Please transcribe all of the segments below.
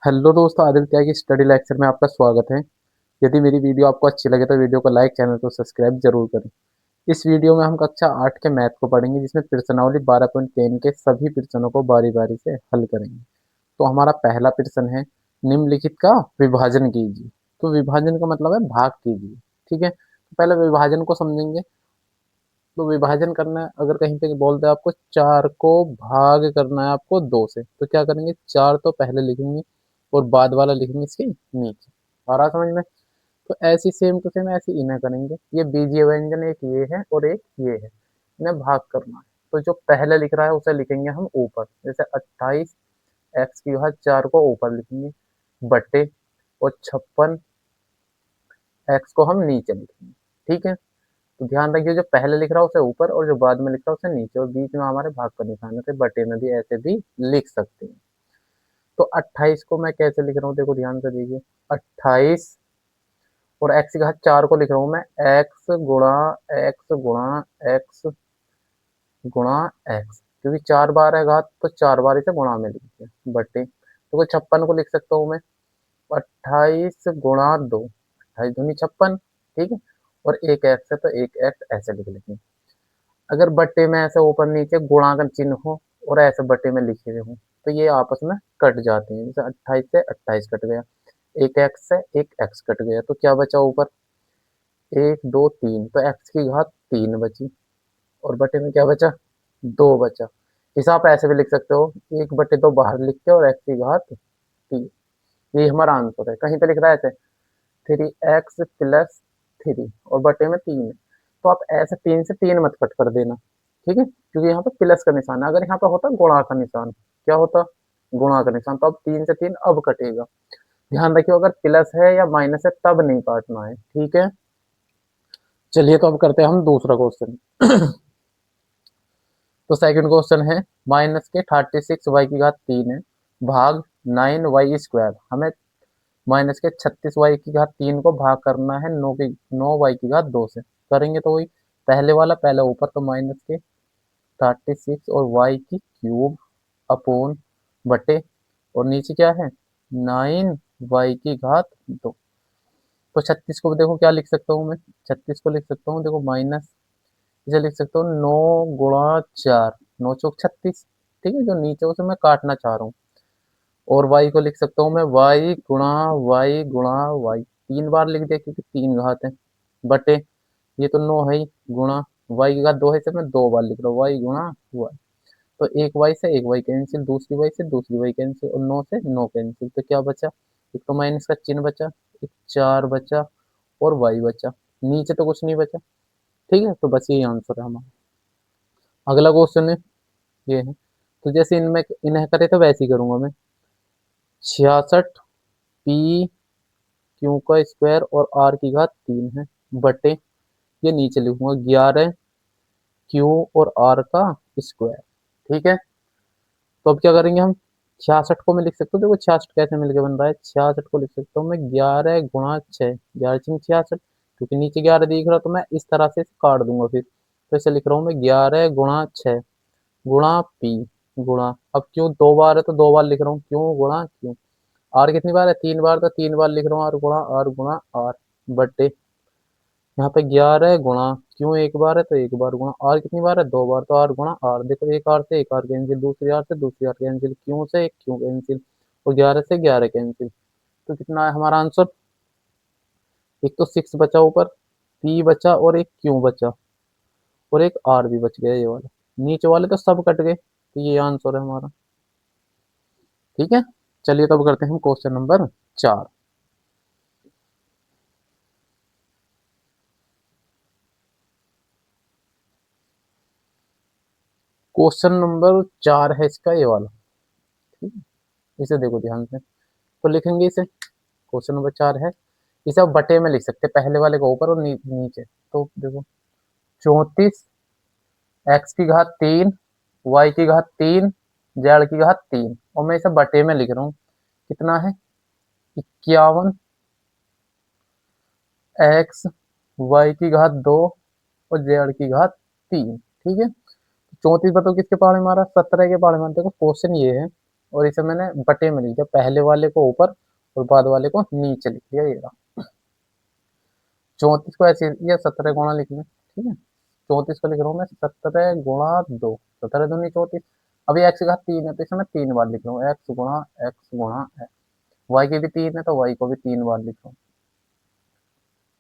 Hello दोस्तों, आदित्य की study lecture में आपका स्वागत है। यदि मेरी वीडियो आपको अच्छी लगे तो वीडियो को लाइक, चैनल को सब्सक्राइब जरूर करें। इस वीडियो में हम कक्षा 8 के मैथ को पढ़ेंगे, जिसमें प्रश्नावली 12.3 के सभी प्रश्नों को बारी बारी से हल करेंगे। तो हमारा पहला प्रश्न है, निम्नलिखित का विभाजन कीजिए। तो विभाजन का मतलब है भाग कीजिए। ठीक है, तो पहले विभाजन को समझेंगे। तो विभाजन करना है, अगर कहीं पे बोलते हैं आपको 4 को भाग करना है आपको 2 से, तो क्या करेंगे, 4 तो पहले लिखेंगे और बाद वाला लिखेंगे इसके नीचे। आ रहा समझ में? तो ऐसी सेम टू सेम ऐसी इन्हें करेंगे। ये बीजीय व्यंजन एक ये है और एक ये है, इन्हें भाग करना है। तो जो पहले लिख रहा है उसे लिखेंगे हम ऊपर, जैसे 28 एक्स की घात 4 को ऊपर लिखेंगे, बट्टे, और 56 एक्स को हम नीचे लिखेंगे। ठीक है, तो ध्यान रखिए, जो पहले लिख रहा है उसे ऊपर और जो बाद में लिख रहा है उसे नीचे, और बीच में हमारे भाग का निशान है, तो बटे में भी ऐसे भी लिख सकते हैं। तो 28 को मैं कैसे लिख रहा हूँ, देखो ध्यान से देखिए। 28 और एक्स की घात 4 को लिख रहा हूँ मैं एक्स गुणा एक्स गुणा एक्स गुणा एक्स, क्योंकि 4 बार है घात तो 4 बार इसे गुणा में लिखते हैं, बटे। तो 56 को लिख सकता हूँ मैं 28 गुणा 2, 28 दूनी 56। ठीक है, और एक एक्स है तो एक एक्स ऐसे लिख लेंगे। अगर बट्टे में ऐसे ऊपर नीचे गुणा का चिन्ह हो और ऐसे बट्टे में लिखे हुए हो, तो ये आपस में कट जाते हैं। जैसे 28 से 28 कट गया, एक एक्स से एक एक्स कट गया, तो क्या बचा ऊपर, एक दो तीन, तो एक्स की घात 3 बची, और बटे में क्या बचा, 2 बचा। इसे आप ऐसे भी लिख सकते हो, एक बटे 2 बाहर लिख के और एक्स की घात 3। ये हमारा आंसर है। कहीं पे लिख रहा है ऐसे 3x प्लस 3 और बटे में 3 है, तो आप ऐसे 3 से 3 मत कट कर देना। ठीक है, क्योंकि यहाँ पे प्लस का निशान है। अगर यहाँ पे होता गुणा का निशान, क्या होता, गुणा का निशान, तो अब 3 से 3 अब कटेगा। ध्यान रखियो, अगर प्लस है या माइनस है तब नहीं काटना है। ठीक है, चलिए तो अब करते हैं हम दूसरा क्वेश्चन। तो सेकंड क्वेश्चन है, माइनस के 36 y की घात 3 है भाग 9 y स्क्वायर। हमें माइनस के 36 y की घात 3 को भाग करना है 9 y की घात 2 से। करेंगे तो वही पहले वाला पहले ऊपर, तो माइनस के 36 और y की क्यूब अपोन बटे, और नीचे क्या है, 9 y की घात 2। तो 36 को देखो क्या लिख सकता हूँ मैं, 36 को लिख सकता हूँ, देखो माइनस, इसे लिख सकता हूँ 9 गुणा 4, 9 चौक 36। ठीक है, जो नीचे उसे मैं काटना चाह रहा हूँ। और y को लिख सकता हूँ मैं y गुणा y, 3 बार लिख दिया क्योंकि 3 घात है, बटे, ये तो 9 है ही, गुणा y की घात 2 है, इसे मैं 2 बार लिख रहा हूँ y गुणा y। तो एक y से एक y कैंसिल, दूसरी y से दूसरी y कैंसिल, और 9 से 9 कैंसिल, तो क्या बचा, एक तो माइनस का चिन्ह बचा, एक 4 बचा, और y बचा, नीचे तो कुछ नहीं बचा। ठीक है, तो बस यही आंसर है हमारा। अगला क्वेश्चन है, ये है, तो जैसे इनमें इन्हें करे तो वैसे ही करूंगा मैं। 66 पी क्यू का स्क्वायर और आर की घात 3 है, बटे, ये नीचे लिखूंगा 11 क्यू और आर का स्क्वायर। ठीक है, तो अब क्या करेंगे हम, 66 को मैं लिख सकता हूँ, देखो 66 कैसे मिलके बन रहा है, 66 को लिख सकता हूँ मैं 11 गुणा 6, 11×6 66, क्योंकि नीचे 11 दिख रहा, तो मैं इस तरह से इसे काट दूंगा फिर। तो इसे लिख रहा हूँ मैं 11 गुणा 6 गुणा पी गुणा, अब क्यों 2 बार है तो 2 बार लिख रहा हूँ, क्यों गुणा क्यों, आर कितनी बार है, 3 बार, तो 3 बार लिख रहा हूँ आर गुणा आर, बटे, यहाँ पे 11 गुणा, क्यों एक बार है तो एक बार, गुणा आर कितनी बार है, 2 बार, तो आर गुणा आर, देखो एक आर से एक आर कैंसिल, दूसरी आर से दूसरी आर कैंसिल, क्यों से एक क्यों कैंसिल, और 11 से 11 कैंसिल। तो कितना है हमारा आंसर, एक तो 6 बचा ऊपर, पी बचा और एक क्यों बचा, और एक आर भी बच गया, ये वाला, नीचे वाले तो सब कट गए, तो ये आंसर है हमारा। ठीक है, चलिए तब करते हैं हम क्वेश्चन नंबर 4। क्वेश्चन नंबर 4 है इसका, ये वाला। ठीक है, इसे देखो ध्यान से, तो लिखेंगे इसे, क्वेश्चन नंबर 4 है, इसे आप बटे में लिख सकते हैं, पहले वाले को ऊपर और नीचे। तो देखो 34 एक्स की घात 3 वाई की घात 3 जेड की घात 3, और मैं इसे बटे में लिख रहा हूँ, कितना है, 51 एक्स वाई की घात 2 और जेड की घात 3। ठीक है, 34 बताओ किसके पहाड़े मारा, 17 के पहाड़े मारा। देखो क्वेश्चन ये है, और इसे मैंने बटे में लिख दिया, पहले वाले को ऊपर और बाद वाले को नीचे लिख दिया। ये रहा 34 को ऐसे या 17 गुणा लिख लें, ठीक है। 34 को लिख रहा हूँ मैं 17 गुणा 2, 17 दूनी 34। अभी एक्स का 3 है तो इसे मैं 3 बार लिख रहा हूँ, एक्स गुणा एक्स। वाई की भी 3 है तो वाई को भी 3 बार लिख रहा हूँ,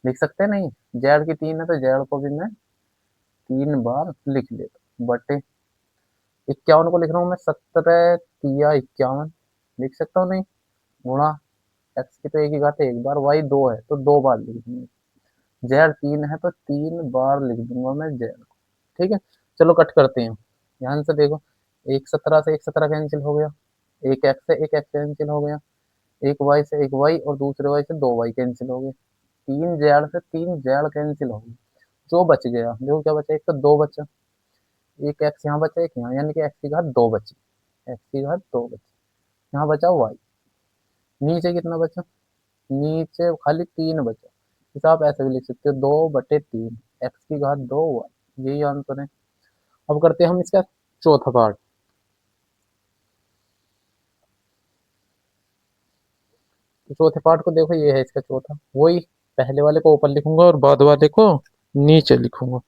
लिख सकते हैं नहीं। जेड की 3 है तो जेड को भी मैं 3 बार लिख लेता हूँ, बटे 51 को लिख रहा हूँ मैं 17 तिया 51, लिख सकता हूँ नहीं। गुणा एक्स की तो एक ही घात है एक बार, वाई 2 है तो 2 बार लिख दूंगा, जेड 3 है तो 3 बार लिख दूंगा मैं जेड को, ठीक है। चलो कट करते हैं, ध्यान से देखो। एक 17 से एक 17 कैंसिल हो गया, एक एक्स से एक एक्स कैंसिल हो गया, एक वाई से एक वाई और दूसरे वाई से 2 वाई कैंसिल हो गए, 3 जेड से 3 जेड कैंसिल हो गए। जो बच गया देखो क्या बचा, एक तो 2 बचा, एक एक्स यहाँ बचा एक यहाँ, यानी कि एक्स की घात 2 बची, एक्स की घात 2 बची। यहाँ बचा वाई, नीचे कितना बचा, नीचे खाली 3 बचा। इसे आप ऐसे भी लिख सकते हो 2/3, एक्स की घात 2 वाई, यही आंसर है। अब करते हैं हम इसका चौथा पार्ट। तो चौथे पार्ट को देखो, ये है इसका चौथा, वही पहले वाले को ऊपर लिखूंगा और बाद वाले को नीचे लिखूंगा।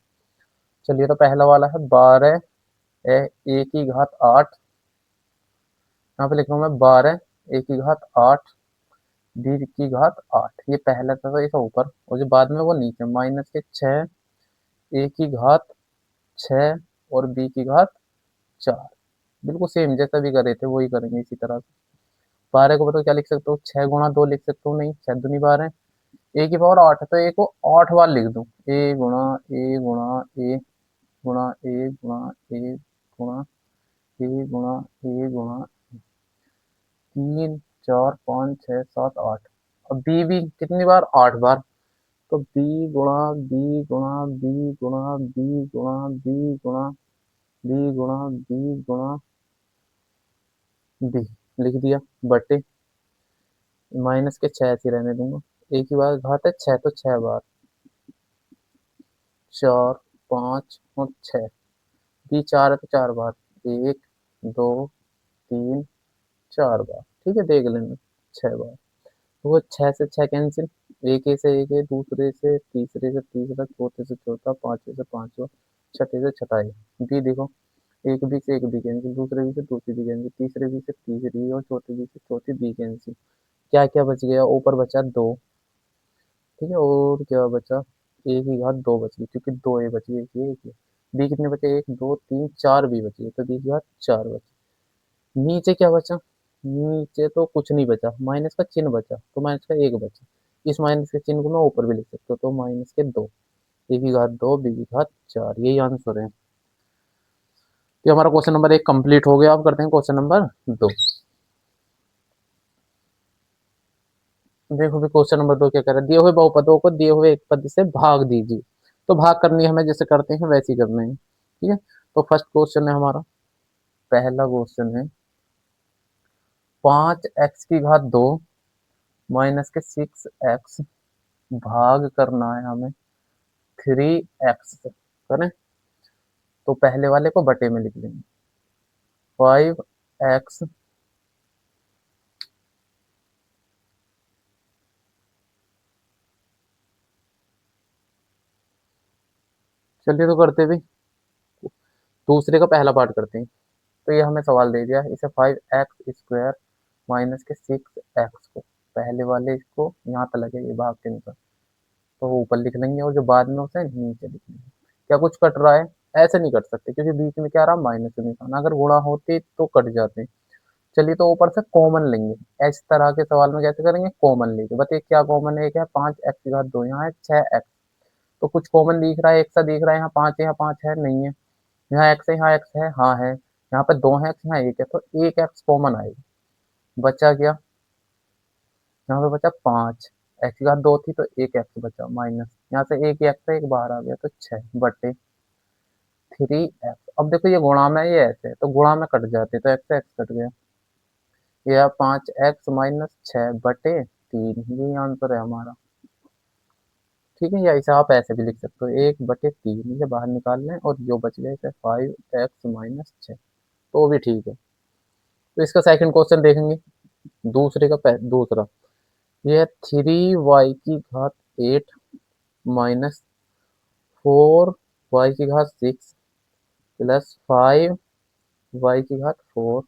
चलिए, तो पहला वाला है 12 ए की घात 8, यहाँ पे लिख रहा हूँ मैं 12 ए की घात 8 बी की घात 8। ये पहला था तो इसका ऊपर, और जो बाद में वो नीचे, माइनस के 6 ए की घात 6 और बी की घात 4। बिल्कुल सेम जैसा भी करे थे वही करेंगे इसी तरह से। 12 को बताओ क्या लिख सकते हो, 6 गुणा 2 लिख सकते हो, नहीं 6 दूनी 12, ए की पावर 8 है तो ए को 8 बार लिख दूं, ए गुणा ए गुणा ए गुणा ए गुणा ए गुणा ए गुणा ए गुणा 3 4 5 6 7 8। अब बी भी कितनी बार, 8 बार, तो बी गुणा बी गुणा बी गुणा बी गुणा बी गुणा बी गुणा बी गुणा बी लिख दिया, बटे माइनस के 6 ऐसे रहने दूंगा, एक ही बार घात है 6 तो 6 बार, 4 5 और 6, बी 4 है तो 4 बार, 1 2 3 4 बार, ठीक है देख लेना 6 बार। तो वो 6 से 6 कैंसिल, एक ए से एक ए, दूसरे से तीसरे से तीसरा, चौथे से चौथा, पांचवे से पांचवा, छठे से छठा। बी देखो, एक बी से एक बी कैंसिल, दूसरे बी से दूसरी बी कैंसिल, तीसरे बी से तीसरी और चौथे बी से चौथी बी कैंसिल। क्या क्या बच गया, ऊपर बचा 2, ठीक है, और क्या बचा, एक ही घात 2 बच गई क्योंकि 2 ए बच गई, एक ये बी कितने बचे, 1 2 3 4 बी बच गए तो बी की घात 4 बचे। नीचे क्या बचा, नीचे तो कुछ नहीं बचा, माइनस का चिन्ह बचा तो माइनस का 1 बचा, इस माइनस के चिन्ह को मैं ऊपर भी लिख सकता हूँ तो माइनस के 2, ए की घात 2 बी की घात 4, यही आंसर है। तो हमारा क्वेश्चन नंबर 1 कंप्लीट हो गया। अब करते हैं क्वेश्चन नंबर 2। देखो भी क्वेश्चन नंबर 2 क्या कह रहा है, दिए हुए बहुपदों को दिए हुए एक पद से भाग दीजिए। तो भाग करनी है हमें, जैसे करते हैं वैसे ही करना है, ठीक है। तो फर्स्ट क्वेश्चन है हमारा, पहला क्वेश्चन है 5x की घात 2 माइनस के 6x भाग करना है हमें 3x से, करें। तो पहले वाले को बटे में लिख लेंगे, 5x चलिए तो करते भी, दूसरे का पहला पार्ट करते हैं। तो ये हमें सवाल दे दिया, इसे 5x² माइनस के 6x को, पहले वाले इसको यहाँ पे लगेगा भाग के निकल, तो वो ऊपर लिख लेंगे और जो बाद में उसे नीचे लिख लेंगे। क्या कुछ कट रहा है, ऐसे नहीं कट सकते क्योंकि बीच में क्या रहा, माइनस के निशान, अगर गुणा होते तो कट जाते। चलिए तो ऊपर से कॉमन लेंगे, इस तरह के सवाल में कैसे करेंगे, कॉमन लेके बताइए क्या कॉमन है, क्या 5x की घात 2, यहाँ है 6x, तो कुछ कॉमन दिख रहा है, एक सा दिख रहा है, यहाँ 5 है, यहाँ 5 है नहीं है, यहाँ एक्स है, यहाँ एक्स है, हाँ है, यहाँ पे 2 है एक्स, यहाँ 1 है, तो एक एक्स कॉमन आएगा, बचा क्या, यहाँ पे बचा 5, एक्स की घात 2 थी तो एक एक्स बचा, माइनस यहाँ से एक एक्स है, एक बाहर आ गया तो 6 बटे 3x। अब देखो ये गुणा में, ये ऐसे है तो गुणा में कट जाते तो एक्स एक्स कट गया, यह 5x माइनस 6 बटे 3, यही आंसर है हमारा, ठीक है। या इसे आप ऐसे भी लिख सकते हो, 1/3 ये बाहर निकाल लें और जो बच गया इसे 5x माइनस 6, तो भी ठीक है। तो इसका सेकंड क्वेश्चन देखेंगे, दूसरा ये है 3y की घात 8 माइनस 4y की घात 6 प्लस 5y की घात 4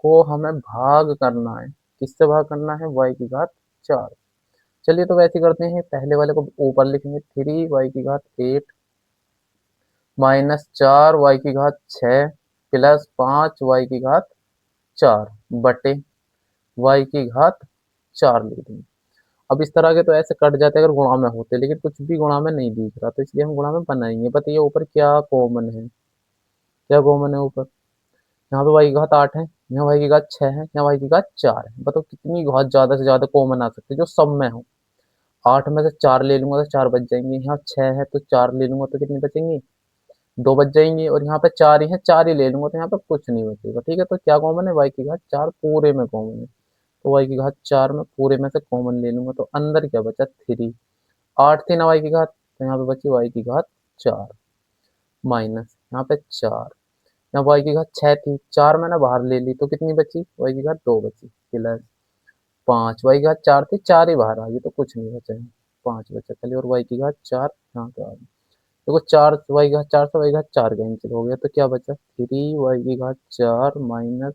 को हमें भाग करना है। किससे भाग करना है? y की घात 4। चलिए तो वैसे करते हैं, पहले वाले को ऊपर लिखेंगे 3y की घात 8 माइनस 4y की घात 6 प्लस 5y की घात 4 बटे y की घात 4 लिख देंगे। अब इस तरह के तो ऐसे कट जाते अगर गुणा में होते, लेकिन कुछ भी गुणा में नहीं दिख रहा, तो इसलिए हम गुणा में बनाएंगे। बताइए ऊपर क्या कॉमन है? क्या कॉमन है ऊपर? यहाँ पे y की घात 8 है, यहाँ y की घात 6 है, यहाँ y की घात 4 है। बताओ कितनी घात ज्यादा से ज्यादा कॉमन आ सकती है जो सब में हो? 8 में से 4 ले लूंगा तो 4 बच जाएंगे, यहाँ 6 है तो 4 ले लूंगा तो कितनी बचेंगी? 2 बच जाएंगी, और यहाँ पे 4 ही है, 4 ही ले लूंगा तो यहाँ पे कुछ नहीं बचेगा। ठीक है, तो क्या कॉमन है? y की घात 4 पूरे में कॉमन है, तो y की घात 4 में पूरे में से कॉमन ले लूंगा, तो अंदर क्या बचा? 3। 8 थी ना y की घात, तो यहाँ पे बची y की घात 4 माइनस यहाँ पे 4, यहाँ y की घात 6 थी, 4 मैंने बाहर ले ली तो कितनी बची? y की घात 2 बची प्लस 5, y की घात 4 थी, 4 ही बाहर आ गई तो कुछ नहीं बचा है, 5 बचा खाली, और y की घात 4 यहाँ पे आ गई। देखो 4 y की घात 4 से y की घात 4 कैंसिल हो गया, तो क्या बचा? 3y की घात 4 माइनस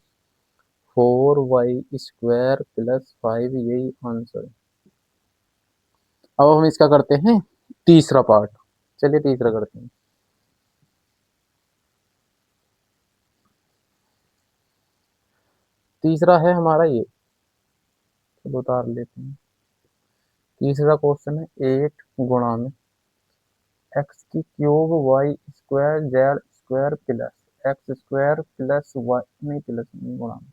4y² प्लस 5, यही आंसर है। अब हम इसका करते हैं तीसरा पार्ट। चलिए तीसरा करते हैं। तीसरा है हमारा ये, चलो उतार लेते हैं। तीसरा क्वेश्चन है 8 गुणा में x³ y² z² plus x² plus y नहीं, प्लस नहीं, गुणा में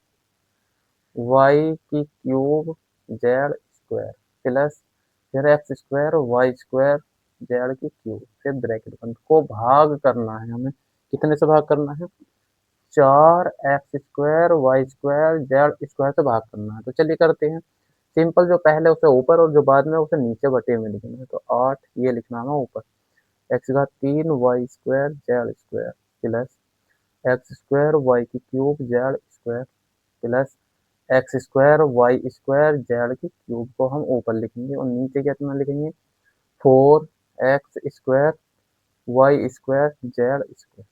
y³ z² प्लस फिर x² y² z³ फिर ब्रैकेट बंद को भाग करना है हमें। कितने से भाग करना है? 4x² y² z² से भाग करना है। तो चलिए करते हैं। सिंपल, जो पहले उसे ऊपर और जो बाद में उसे नीचे बटे में लिखना है, तो 8 ये लिखना है ऊपर, x3 y² z² plus x² y³ z² plus x² y² z³ को हम ऊपर लिखेंगे, और नीचे कितना लिखेंगे? 4x² y² z²।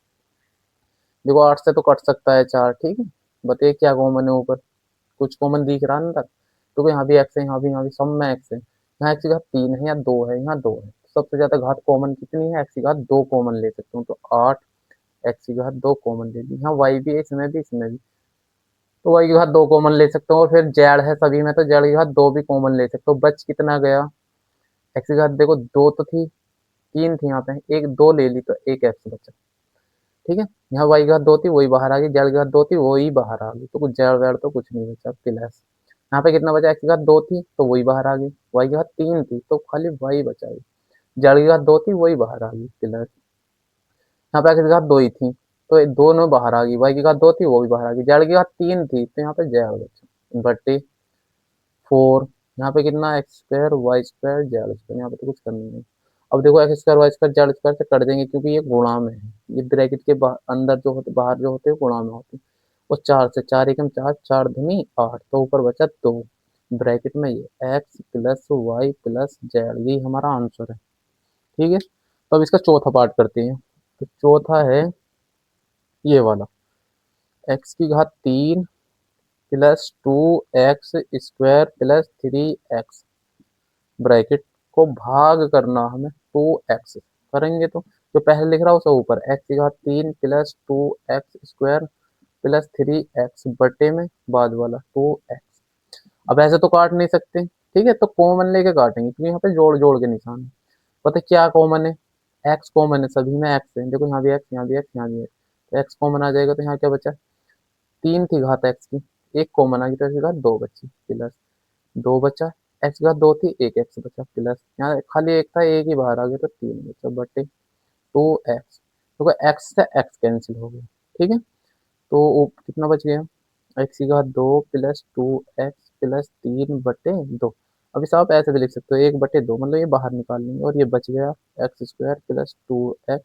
देखो 8 से तो कट सकता है 4, ठीक है। बताइए क्या कॉमन है ऊपर? कुछ कॉमन दिख रहा है अंदर? तो यहाँ भी x है, यहाँ भी सब में x है। यहाँ x की घात 3 है या 2 है, यहाँ 2 है, सबसे ज्यादा घात कॉमन कितनी है? x की घात 2 कॉमन ले सकता हूँ, तो 8 x की घात 2 कॉमन ले ली। यहाँ y भी है, इसमें भी, इसमें भी, तो y की घात 2 कॉमन ले सकता हूँ, और फिर z है सभी में, तो z की घात 2 भी कॉमन ले सकता हूँ। बच कितना गया? x की घात देखो 2 तो थी, 3 थी, यहाँ पे एक 2 ले ली तो एक x बचा। ठीक है, यहाँ y की घात 2 थी, वही बाहर आ गई, z की घात 2 थी, वही बाहर आ गई, तो कुछ z वैड तो कुछ नहीं बचा प्लस। यहाँ पे कितना बचा? x की घात 2 थी तो वही बाहर आ गई, y की घात 3 थी तो खाली y बचा गई, z की घात 2 थी वही बाहर आ गई प्लस। यहाँ पे x की घात 2 ही थी तो दोनों बाहर आ गई, y की घात 2 थी वो भी बाहर आ गई, z की घात 3 थी तो यहाँ पे z बचा बटे 4। यहाँ पे कितना? x² y² z², यहाँ पे तो कुछ करना नहीं। अब देखो x² y² z² से कट देंगे, क्योंकि ये गुणा में है, ये ब्रैकेट के अंदर जो होते, बाहर जो होते हैं गुणा में होते हैं। और 4 से 4 एकम 4, 4 दूनी 8, तो ऊपर बचा 2 ब्रैकेट में, ये x plus Y plus Z, यही हमारा आंसर है। ठीक है, तो अब इसका चौथा पार्ट करते हैं। तो चौथा है ये वाला, x की घात 3 plus 2x² plus 3x bracket को भाग करना हमें 2x करेंगे, तो जो पहले लिख रहा है उसे ऊपर, x की घात 3 प्लस 2x² प्लस 3x बटे में बाद वाला 2x। अब ऐसे तो काट नहीं सकते, ठीक है, तो कॉमन लेके काटेंगे, क्योंकि यहाँ पे जोड़ जोड़ के निशान है। पता है क्या कॉमन है? x कॉमन है, सभी में x है, देखो यहाँ भी x, यहाँ भी x, यहाँ भी x, तो x कॉमन आ जाएगा, तो यहाँ क्या बचा? 3 थी घात x की, एक कॉमन आ गई तो x की घात 2 बची प्लस 2 बचा, x की घात 2 थी, एक x बचा प्लस, यहाँ खाली एक था, एक ही बाहर आ गया तो 3 बचा बटे 2x। तो x से x कैंसिल हो गया, ठीक है, तो कितना बच गया? x की घात 2 प्लस 2x प्लस 3/2। अब इसे आप ऐसे भी लिख सकते हो, 1/2, मतलब ये बाहर निकाल लेंगे, और ये बच गया x² प्लस 2x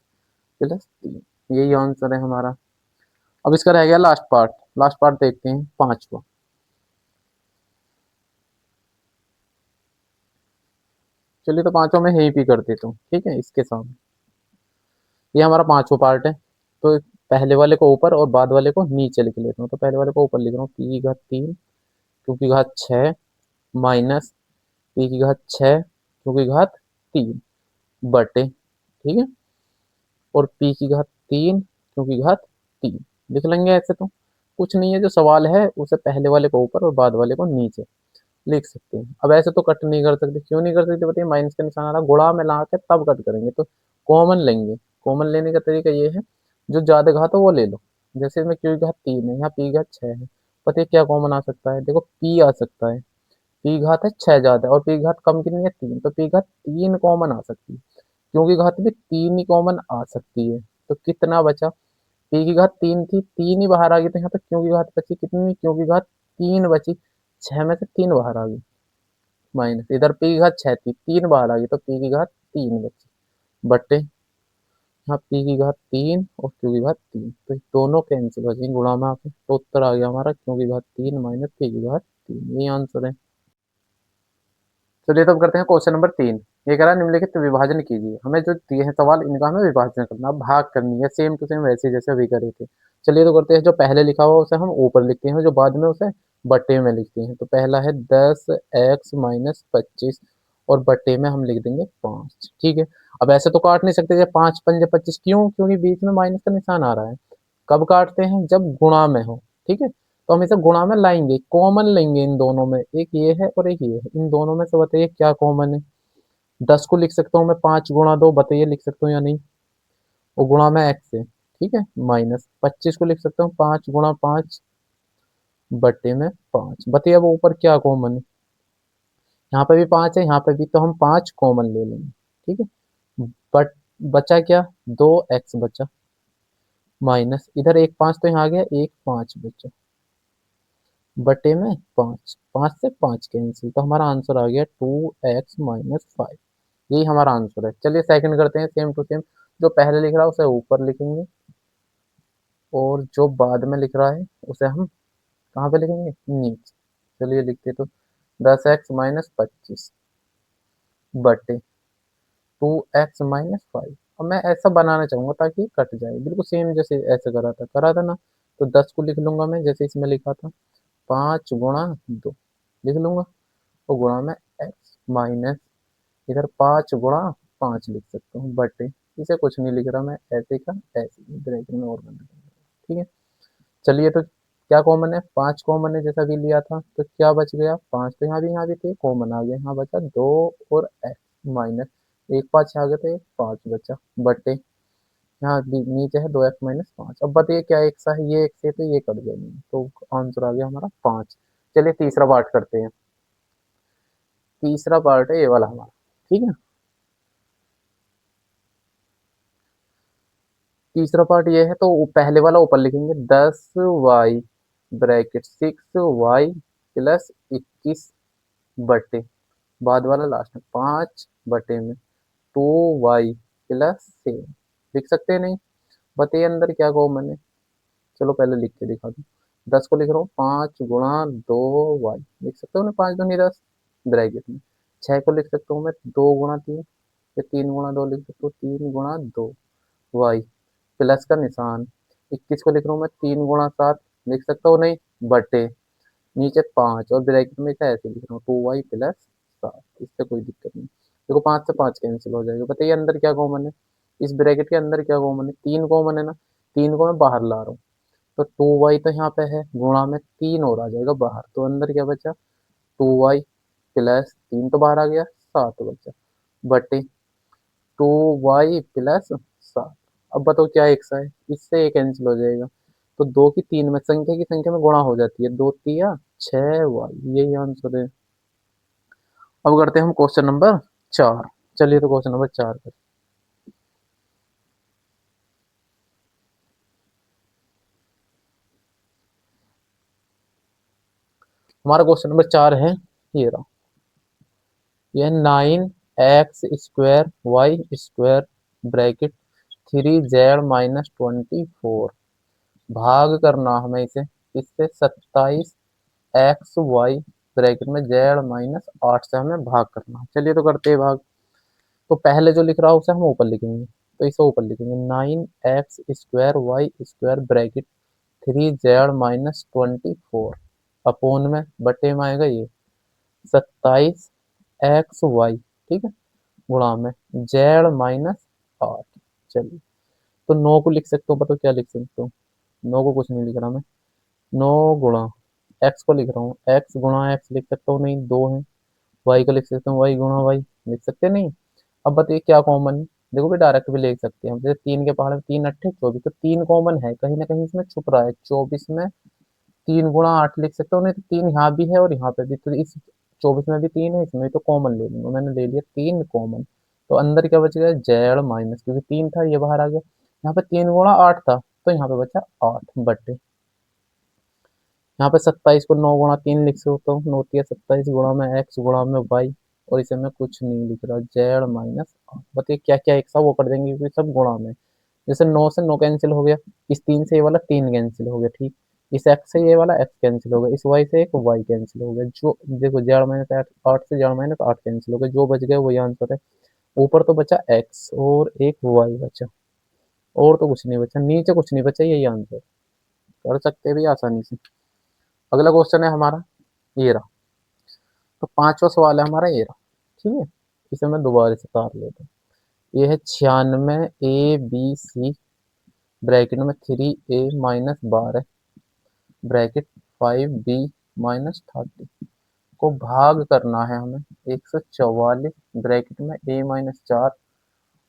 प्लस 3। यही आंसर है हमारा। अब इसका रह गया लास्ट पार्ट, लास्ट पार्ट देखते हैं 5 को। चलिए तो पांचों में यही पी कर देता हूँ, ठीक है, इसके सामने। ये हमारा पांचवा पार्ट है। तो पहले वाले को ऊपर और बाद वाले को नीचे लिख लेता हूँ। तो पहले वाले को ऊपर लिख रहा हूँ, पी की घात 3 क्यू की घात 6 माइनस पी की घात 6 क्यू की घात 3 बटे, ठीक है, और पी की घात 3 क्यू की घात 3 लिख लेंगे। ऐसे तो कुछ नहीं है, जो सवाल है उसे पहले वाले को ऊपर और बाद वाले को नीचे लिख सकते हैं। अब ऐसे तो कट नहीं कर सकते, क्यों नहीं कर सकते बताइए? माइनस का निशान आ रहा, गुणा में ला के तब कट करेंगे। तो कॉमन लेंगे। कॉमन लेने का तरीका ये है, जो ज्यादा घात हो वो ले लो। जैसे इसमें क्यू की घात 3 है, यहाँ पी की घात 6 है। पता है क्या कॉमन आ सकता है? देखो पी आ सकता है, पी घात है 6 ज्यादा और पी घात कम कितनी है 3, तो पी घात 3 कॉमन आ सकती है। क्यू की घात भी 3 ही कॉमन आ सकती है। तो कितना बचा? पी की घात 3 थी, 3 ही बाहर आ गई, तो यहाँ पे क्यू की घात बची कितनी? क्यू की घात 3 बची, 6 में से 3 बाहर आ गई, माइनस इधर पी की घात 6 थी, 3 बाहर आ गई, तो पी की घात 3 बची बट्टे यहाँ पी की घात 3 और क्यू की घात 3, तो ये दोनों कैंसिल हो जाएंगे गुणा में आके। तो उत्तर आ गया हमारा क्यू की घात 3 माइनस पी की घात 3, यही आंसर है। चलिए तो अब करते हैं क्वेश्चन नंबर 3। ये कह रहा है निम्नलिखित विभाजन कीजिए। हमें जो दिए हैं सवाल, इनका हमें विभाजन करना, अब भाग करनी है, सेम टू सेम वैसे जैसे अभी करे थे। चलिए तो करते हैं, जो पहले लिखा हुआ उसे हम ऊपर लिखते हैं, जो बाद में उसे बट्टे में लिखते हैं। तो पहला है 10x-25 और बट्टे में हम लिख देंगे 5, ठीक है। अब ऐसे तो काट नहीं सकते, जब 5 पंजे 25, क्यों? क्योंकि बीच में माइनस का निशान आ रहा है। कब काटते हैं? जब गुणा में हो, ठीक है। तो हम इसे गुणा में लाएंगे, कॉमन लेंगे इन दोनों में, एक ये है और एक ये है। इन दोनों में से बताइए क्या कॉमन है? 10 को लिख सकता हूँ मैं 5 गुणा 2, बताइए लिख सकता हूँ या नहीं? और गुणा में एक्स है, ठीक है, माइनस 25 को लिख सकता हूँ 5 गुणा 5 बट्टे में 5, बताइए अब ऊपर क्या कॉमन है? यहाँ पे भी 5 है, यहाँ पे भी, तो हम 5 कॉमन ले लेंगे, ठीक है। बट बचा क्या? 2x बचा, माइनस इधर एक 5 तो यहाँ आ गया, एक 5 बचा बटे में 5, 5 से 5 कैंसिल, तो हमारा आंसर आ गया 2x-5। यही हमारा आंसर है। चलिए सेकंड करते हैं, सेम टू सेम। जो पहले लिख रहा है उसे ऊपर लिखेंगे और जो बाद में लिख रहा है उसे हम कहाँ पे लिखेंगे? नीचे। चलिए लिखते तो 10x-25 बटे 2x-5। अब मैं ऐसा बनाना चाहूंगा ताकि कट जाए, बिल्कुल सेम जैसे ऐसे करा था ना। तो 10 को लिख लूंगा मैं, जैसे इसमें लिखा था, 5 गुणा 2 लिख लूंगा, तो गुणा में एक्स माइनस इधर 5 गुणा 5 लिख सकता हूँ बटे, इसे कुछ नहीं लिख रहा मैं, ऐसे का ऐसे ब्रैकेट में और बंद कर दूंगा, ठीक है। चलिए तो क्या कॉमन है? 5 कॉमन है, जैसा अभी लिया था। तो क्या बच गया? 5 तो यहाँ भी थे, कॉमन आ गया, यहाँ बचा 2 और एक्स माइनस एक 5 आ गया, तो एक 5 बचा बटे यहाँ नीचे है 2x-5। अब बताइए क्या एक सा है? ये एक से तो ये कट जाएंगे, तो आंसर आ गया हमारा 5। चलिए तीसरा पार्ट करते हैं। तीसरा पार्ट है ये वाला हमारा, ठीक है। तीसरा पार्ट ये है, तो पहले वाला ऊपर लिखेंगे 10y ब्रैकेट 6y प्लस 21 बटे, बाद वाला लास्ट में 5 बटे में 2y प्लस 7 लिख सकते हैं नहीं? बताइए अंदर क्या कॉमन है? चलो पहले लिख के दिखा दूँ। 10 को लिख रहा हूँ 5 गुणा 2y लिख सकते हो ना, 5 दूनी 10 ब्रैकेट में। 6 को लिख सकता हूँ मैं 2 गुणा 3, या 3 गुणा 2 लिख सकता हूँ, 3 गुणा 2 वाई प्लस का निशान। 21 को लिख रहा हूँ मैं 3 गुणा 7 लिख सकता हूँ नहीं? बटे नीचे 5 और ब्रैकेट में क्या ऐसे लिख रहा हूँ 2y प्लस 7, इससे कोई दिक्कत नहीं। देखो 5 से 5 कैंसिल हो जाएगा। बताइए अंदर क्या कॉमन है? इस ब्रैकेट के अंदर क्या कॉमन है? 3 कॉमन है ना, 3 को मैं बाहर ला रहा हूँ, तो 2y तो यहाँ पे है, गुणा में 3 और आ जाएगा बाहर, तो अंदर क्या बचा? 2y प्लस 3 तो बाहर आ गया, 7 बचा बटे 2y प्लस 7। अब बताओ क्या एक सा है? इससे ये कैंसिल हो जाएगा, तो 2 की 3 में, संख्या की संख्या में गुणा हो जाती है, 2 तिया 6y, यही आंसर है। अब करते हैं हम क्वेश्चन नंबर 4। चलिए तो क्वेश्चन नंबर 4 पर, हमारा क्वेश्चन नंबर 4 है ये रहा। यह 9x² y² ब्रैकेट 3z-24 भाग करना हमें इसे, इससे 27 XY ब्रैकेट में Z-8 से हमें भाग करना है। चलिए तो करते हैं भाग। तो पहले जो लिख रहा है उसे हम ऊपर लिखेंगे, तो इसे ऊपर लिखेंगे 9x² y² bracket 3Z-24 upon में बटे में आएगा ये 27 XY, ठीक है, गुणा में Z-8। चलिए तो 9 को लिख सकते हो, बताओ क्या लिख सकते हो? 9 को कुछ नहीं लिख रहा मैं, 9 गुणा एक्स को लिख रहा हूँ, एक्स गुणा एक्स लिख सकता हूँ, नहीं 2 है। वाई को लिख सकता हूँ, वाई गुणा वाई लिख सकते नहीं। अब बताइए क्या कॉमन है? देखो भी डायरेक्ट भी लिख सकते हैं हम, जैसे 3 के पहाड़ में 3 अट्ठे 24, तो 3 कॉमन है, कहीं ना कहीं इसमें छुप रहा है। 24 में 3 गुणा 8 लिख सकते हो, नहीं तो 3 यहाँ भी है और यहाँ पे भी, तो इस 24 में भी 3 है, इसमें भी, तो कॉमन ले लूंगा। मैंने ले लिया 3 कॉमन, तो अंदर क्या बच गया? Z-, क्योंकि 3 था ये बाहर आ गया। यहाँ पे 3 गुणा 8 था, तो यहाँ पे बचा 8 बटे, यहाँ पे 27 को 9 गुणा 3 लिख सकता हूँ, 9 तिया 27 गुणा में एक्स गुणा में वाई, और इसे मैं कुछ नहीं लिख रहा, Z-8। बताइए क्या क्या एक सा वो कर देंगे, क्योंकि सब गुणा में। जैसे 9 से 9 कैंसिल हो गया, इस 3 से ये वाला 3 कैंसिल हो गया, ठीक। इस एक्स से ये वाला एक्स कैंसिल हो गया, इस वाई से एक वाई कैंसिल हो गया, जो देखो Z-8, 8 से Z-8 कैंसिल हो गया, जो बच गया वही आंसर है। ऊपर तो बचा एक्स और एक वाई बचा, और तो कुछ नहीं बचा, नीचे कुछ नहीं बचा, यही आंसर। कर सकते हैं भी आसानी से। अगला क्वेश्चन है हमारा ये रहा। तो पांचवा सवाल है हमारा ये रहा, ठीक है। इसे मैं दोबारा से तार लेता हूँ। ये है 96 ABC ब्रैकेट में 3A-12 ब्रैकेट 5B-30 को भाग करना है हमें 144 ब्रैकेट में A-4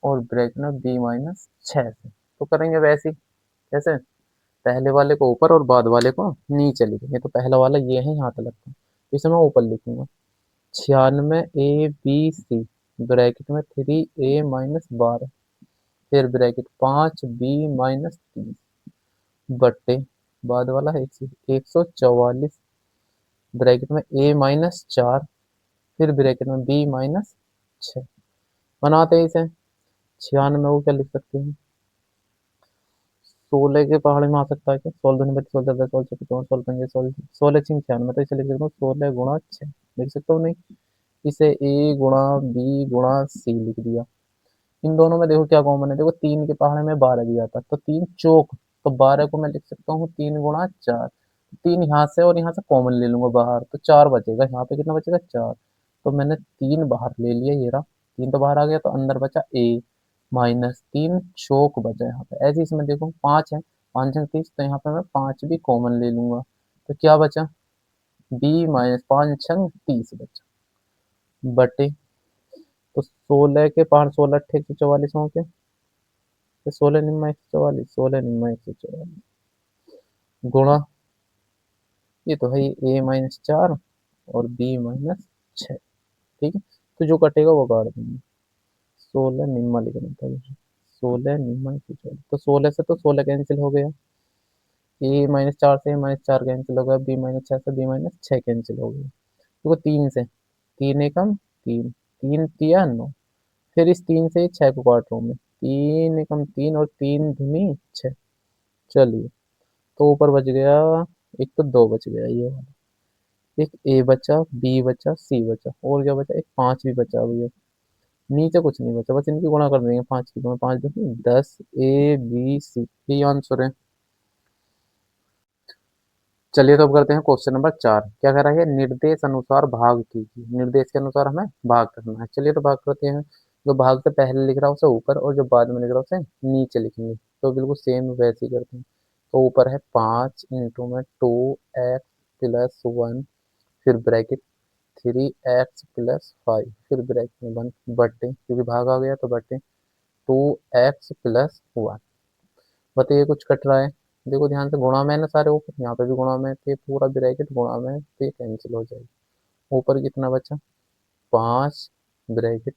और ब्रैकेट में B-6 से। तो करेंगे वैसे ही, कैसे? पहले वाले को ऊपर और बाद वाले को नीचे लिखेंगे। तो पहला वाला ये है यहाँ तक का, इसे मैं ऊपर लिखूंगा 96 ABC ब्रैकेट में 3A-12 फिर ब्रैकेट 5B-30 बट्टे बाद वाला है 144 ब्रैकेट में A-4 फिर ब्रैकेट में B-6। बनाते हैं इसे। 96 को क्या लिख सकते हैं? 16 के पहाड़ में आ सकता है क्या? 16 2 16 10 16 14 16 पंजे 16 16 6 96, तो इसे लिख सकता हूँ 16 गुणा 6 लिख सकता हूँ, नहीं। इसे A गुणा B गुणा C लिख दिया। इन दोनों में देखो क्या कॉमन है, देखो 3 के पहाड़े में 12 दिया था, तो 3 चौक, तो 12 को मैं लिख सकता हूँ 3 गुणा 4। 3 यहाँ से और यहाँ से कॉमन ले लूंगा बाहर, तो 4 बचेगा। यहाँ पे कितना बचेगा? 4। तो मैंने 3 बाहर ले लिया, ये रहा 3 तो बाहर आ गया, तो अंदर बचा A-3 चौक बचा यहाँ पे। ऐसे इसमें देखो 5 है, 5 है 30, तो यहाँ पे मैं 5 भी कॉमन ले लूंगा, तो क्या बचा? B-5 बचा बटे, तो 16 के 5 16 अट्ठे 144 हो गया, तो 16 निम्मा 144, 16 निम्मा 144 गुणा, ये तो है A-4 और B-6, ठीक है। तो जो कटेगा वो काट देंगे। 16 निम्मा लिखना था ये, 16 निम्मा 144, तो 16 से तो 16 कैंसिल हो गया, A-4 से A-4 कैंसिल हो गया, B-6 से B-6 कैंसिल हो गया। देखो 3 से 3 एकम 3, 3 तिया 9, फिर इस 3 से 6 को काट रहा हूँ मैं, 3 एकम 3 और 3 दूनी 6। चलिए तो ऊपर बच गया, एक तो 2 बच गया ये वाला, एक ए बचा, बी बचा, सी बचा, और क्या बचा? एक 5 भी बचा भैया। नीचे कुछ नहीं बचा, बस इनकी गुणा कर देंगे, 5 की गुणा 5 10 A B C, यही आंसर है। चलिए तो अब करते हैं क्वेश्चन नंबर 4। क्या कह रहा है? निर्देश अनुसार भाग कीजिए। निर्देश के अनुसार हमें भाग करना है। चलिए तो भाग करते हैं। जो भाग से पहले लिख रहा है उसे ऊपर, और जो बाद में लिख रहा है उसे नीचे लिखेंगे। तो बिल्कुल सेम वैसे ही करते हैं। तो ऊपर है 5 इंटू में 2x+1 फिर ब्रैकेट 3x+5 फिर ब्रैकेट में 1 बट्टे, क्योंकि भाग आ गया तो बट्टे 2x+1। बताइए कुछ कट रहा है? देखो ध्यान से, गुणा में है ना सारे ऊपर, यहाँ पे भी गुणा में, तो ये पूरा ब्रैकेट गुणा में, तो ये कैंसिल हो जाएगी। ऊपर कितना बचा? 5 ब्रैकेट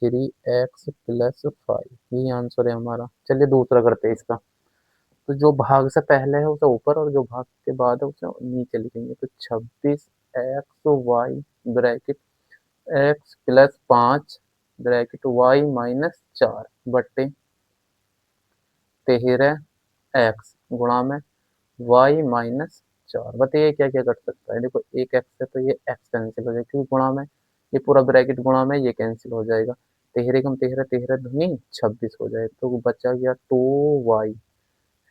3x+5, यही आंसर है हमारा। चलिए दूसरा करते हैं इसका। तो जो भाग से पहले है उसे ऊपर, और जो भाग के बाद है उसे नीचे लिखेंगे। तो 26 XY bracket x+5 bracket y-4 बट्टे 13 x गुणा में y-4। 4। बताइए क्या क्या कट सकता है। देखो एक एक्स है तो ये एक्स कैंसिल हो जाएगा क्योंकि गुणा में, ये पूरा ब्रैकेट गुणा में ये कैंसिल हो जाएगा। 13 कम 13, 13 दूनी 26 हो जाएगा। तो बचा गया 2y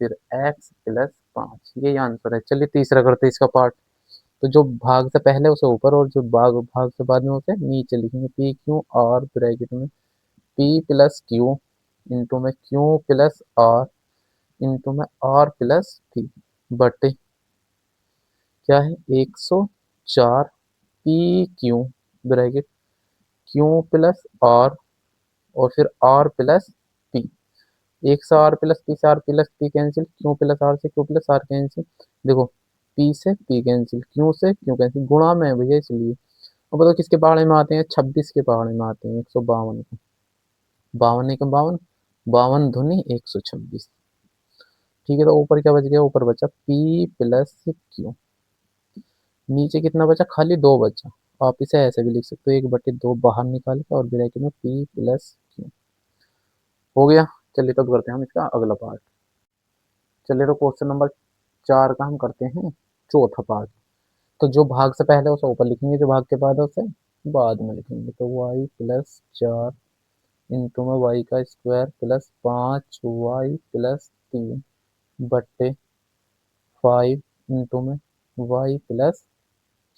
फिर x प्लस 5। ये आंसर है। चलिए तीसरा करते हैं इसका पार्ट। तो जो भाग से पहले उसे ऊपर और जो भाग भाग से बाद में उसे नीचे लिखेंगे। पी क्यू आर ब्रैकेट में पी प्लस क्यू इंटू में क्यू प्लस आर इंटू में आर प्लस पी बटे क्या है 104 P Q bracket Q plus R और फिर R plus P. 100 R plus P से R plus P cancel, Q plus R से क्यू प्लस आर कैंसिल। देखो पी से पी कैंसिल, क्यू से क्यू कैंसिल, गुणा में है भैया इसलिए। अब बताओ किसके पहाड़े में आते हैं, 26 के पहाड़े में आते हैं। 152 के, 52 एक 52, 52 धुनी 126। ठीक है तो ऊपर क्या बच गया, ऊपर बचा पी प्लस क्यू। नीचे कितना बचा, खाली 2 बचा। आप इसे ऐसे भी लिख सकते हो, 1/2 बाहर निकाल के और ब्रैकेट में पी प्लस क्यू। हो गया। चलिए तब करते हैं हम इसका अगला पार्ट। चलिए तो क्वेश्चन नंबर 4 का हम करते हैं चौथा पार्ट। तो जो भाग से पहले उसे ऊपर लिखेंगे, जो भाग के बाद है उसे बाद में लिखेंगे। तो y प्लस 4 इंटू में y का स्क्वायर प्लस 5y प्लस 3 बट्टे 5 इंटू में y प्लस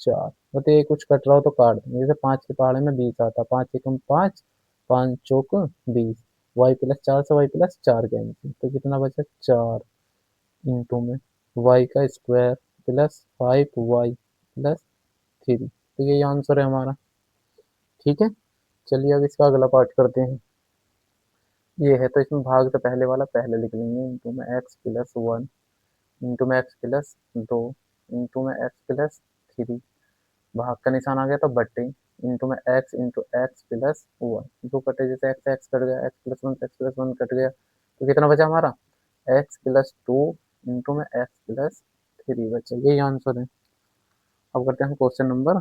4। बताइए कुछ कट रहा हो तो काट देंगे। जैसे 5 के पहाड़े में 20 आता, 5 एकम 5, 5 चौक 20। y प्लस 4 से y प्लस 4 कैंसिल, तो कितना बचा 4 इंटू में y का स्क्वायर प्लस 5y प्लस 3। तो ये आंसर है हमारा। ठीक है। चलिए अब इसका अगला पार्ट करते हैं। ये है तो इसमें भाग से पहले वाला पहले लिख लेंगे। इंटू में एक्स प्लस 1 इंटू में एक्स प्लस 2 इंटू में एक्स प्लस 3। भाग का निशान आ गया तो बट्टे इंटू में एक्स इंटू एक्स प्लस 1। दो कटे जैसे एक्स एक्स कट गया, x plus 1 x plus 1 cut गया, तो कितना बचा हमारा एक्स प्लस 2 इंटू में एक्स प्लस 3 बचा। यही आंसर है। अब करते हैं क्वेश्चन नंबर।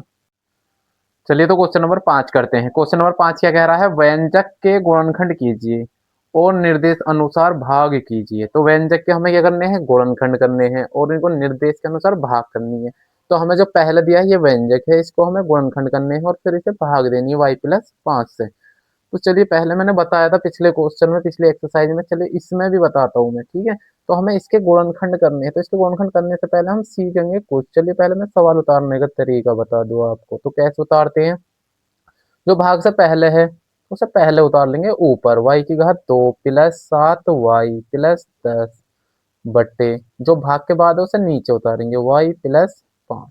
चलिए तो क्वेश्चन नंबर 5 करते हैं। क्वेश्चन नंबर 5 क्या कह रहा है, व्यंजक के गुणनखंड कीजिए और निर्देश अनुसार भाग कीजिए। तो व्यंजक के हमें क्या करने हैं, गुणनखंड करने हैं और इनको निर्देश के अनुसार भाग करनी है। तो हमें जो पहले दिया है ये व्यंजक है, इसको हमें गुणनखंड करने हैं और फिर इसे भाग देनी है y प्लस 5 से। तो चलिए पहले मैंने बताया था पिछले क्वेश्चन में, पिछले एक्सरसाइज में, चलिए इसमें भी बताता हूँ मैं। ठीक है। तो हमें इसके गुणनखंड करने हैं, तो इसके गुणनखंड करने से पहले हम सीखेंगे कुछ। चलिए पहले मैं सवाल उतारने का तरीका बता दूं आपको। तो कैसे उतारते हैं, जो भाग से पहले है उसे पहले उतार लेंगे ऊपर, y की घात 2 प्लस 7y प्लस 10 बट्टे जो भाग के बाद है उसे नीचे उतारेंगे y प्लस 5।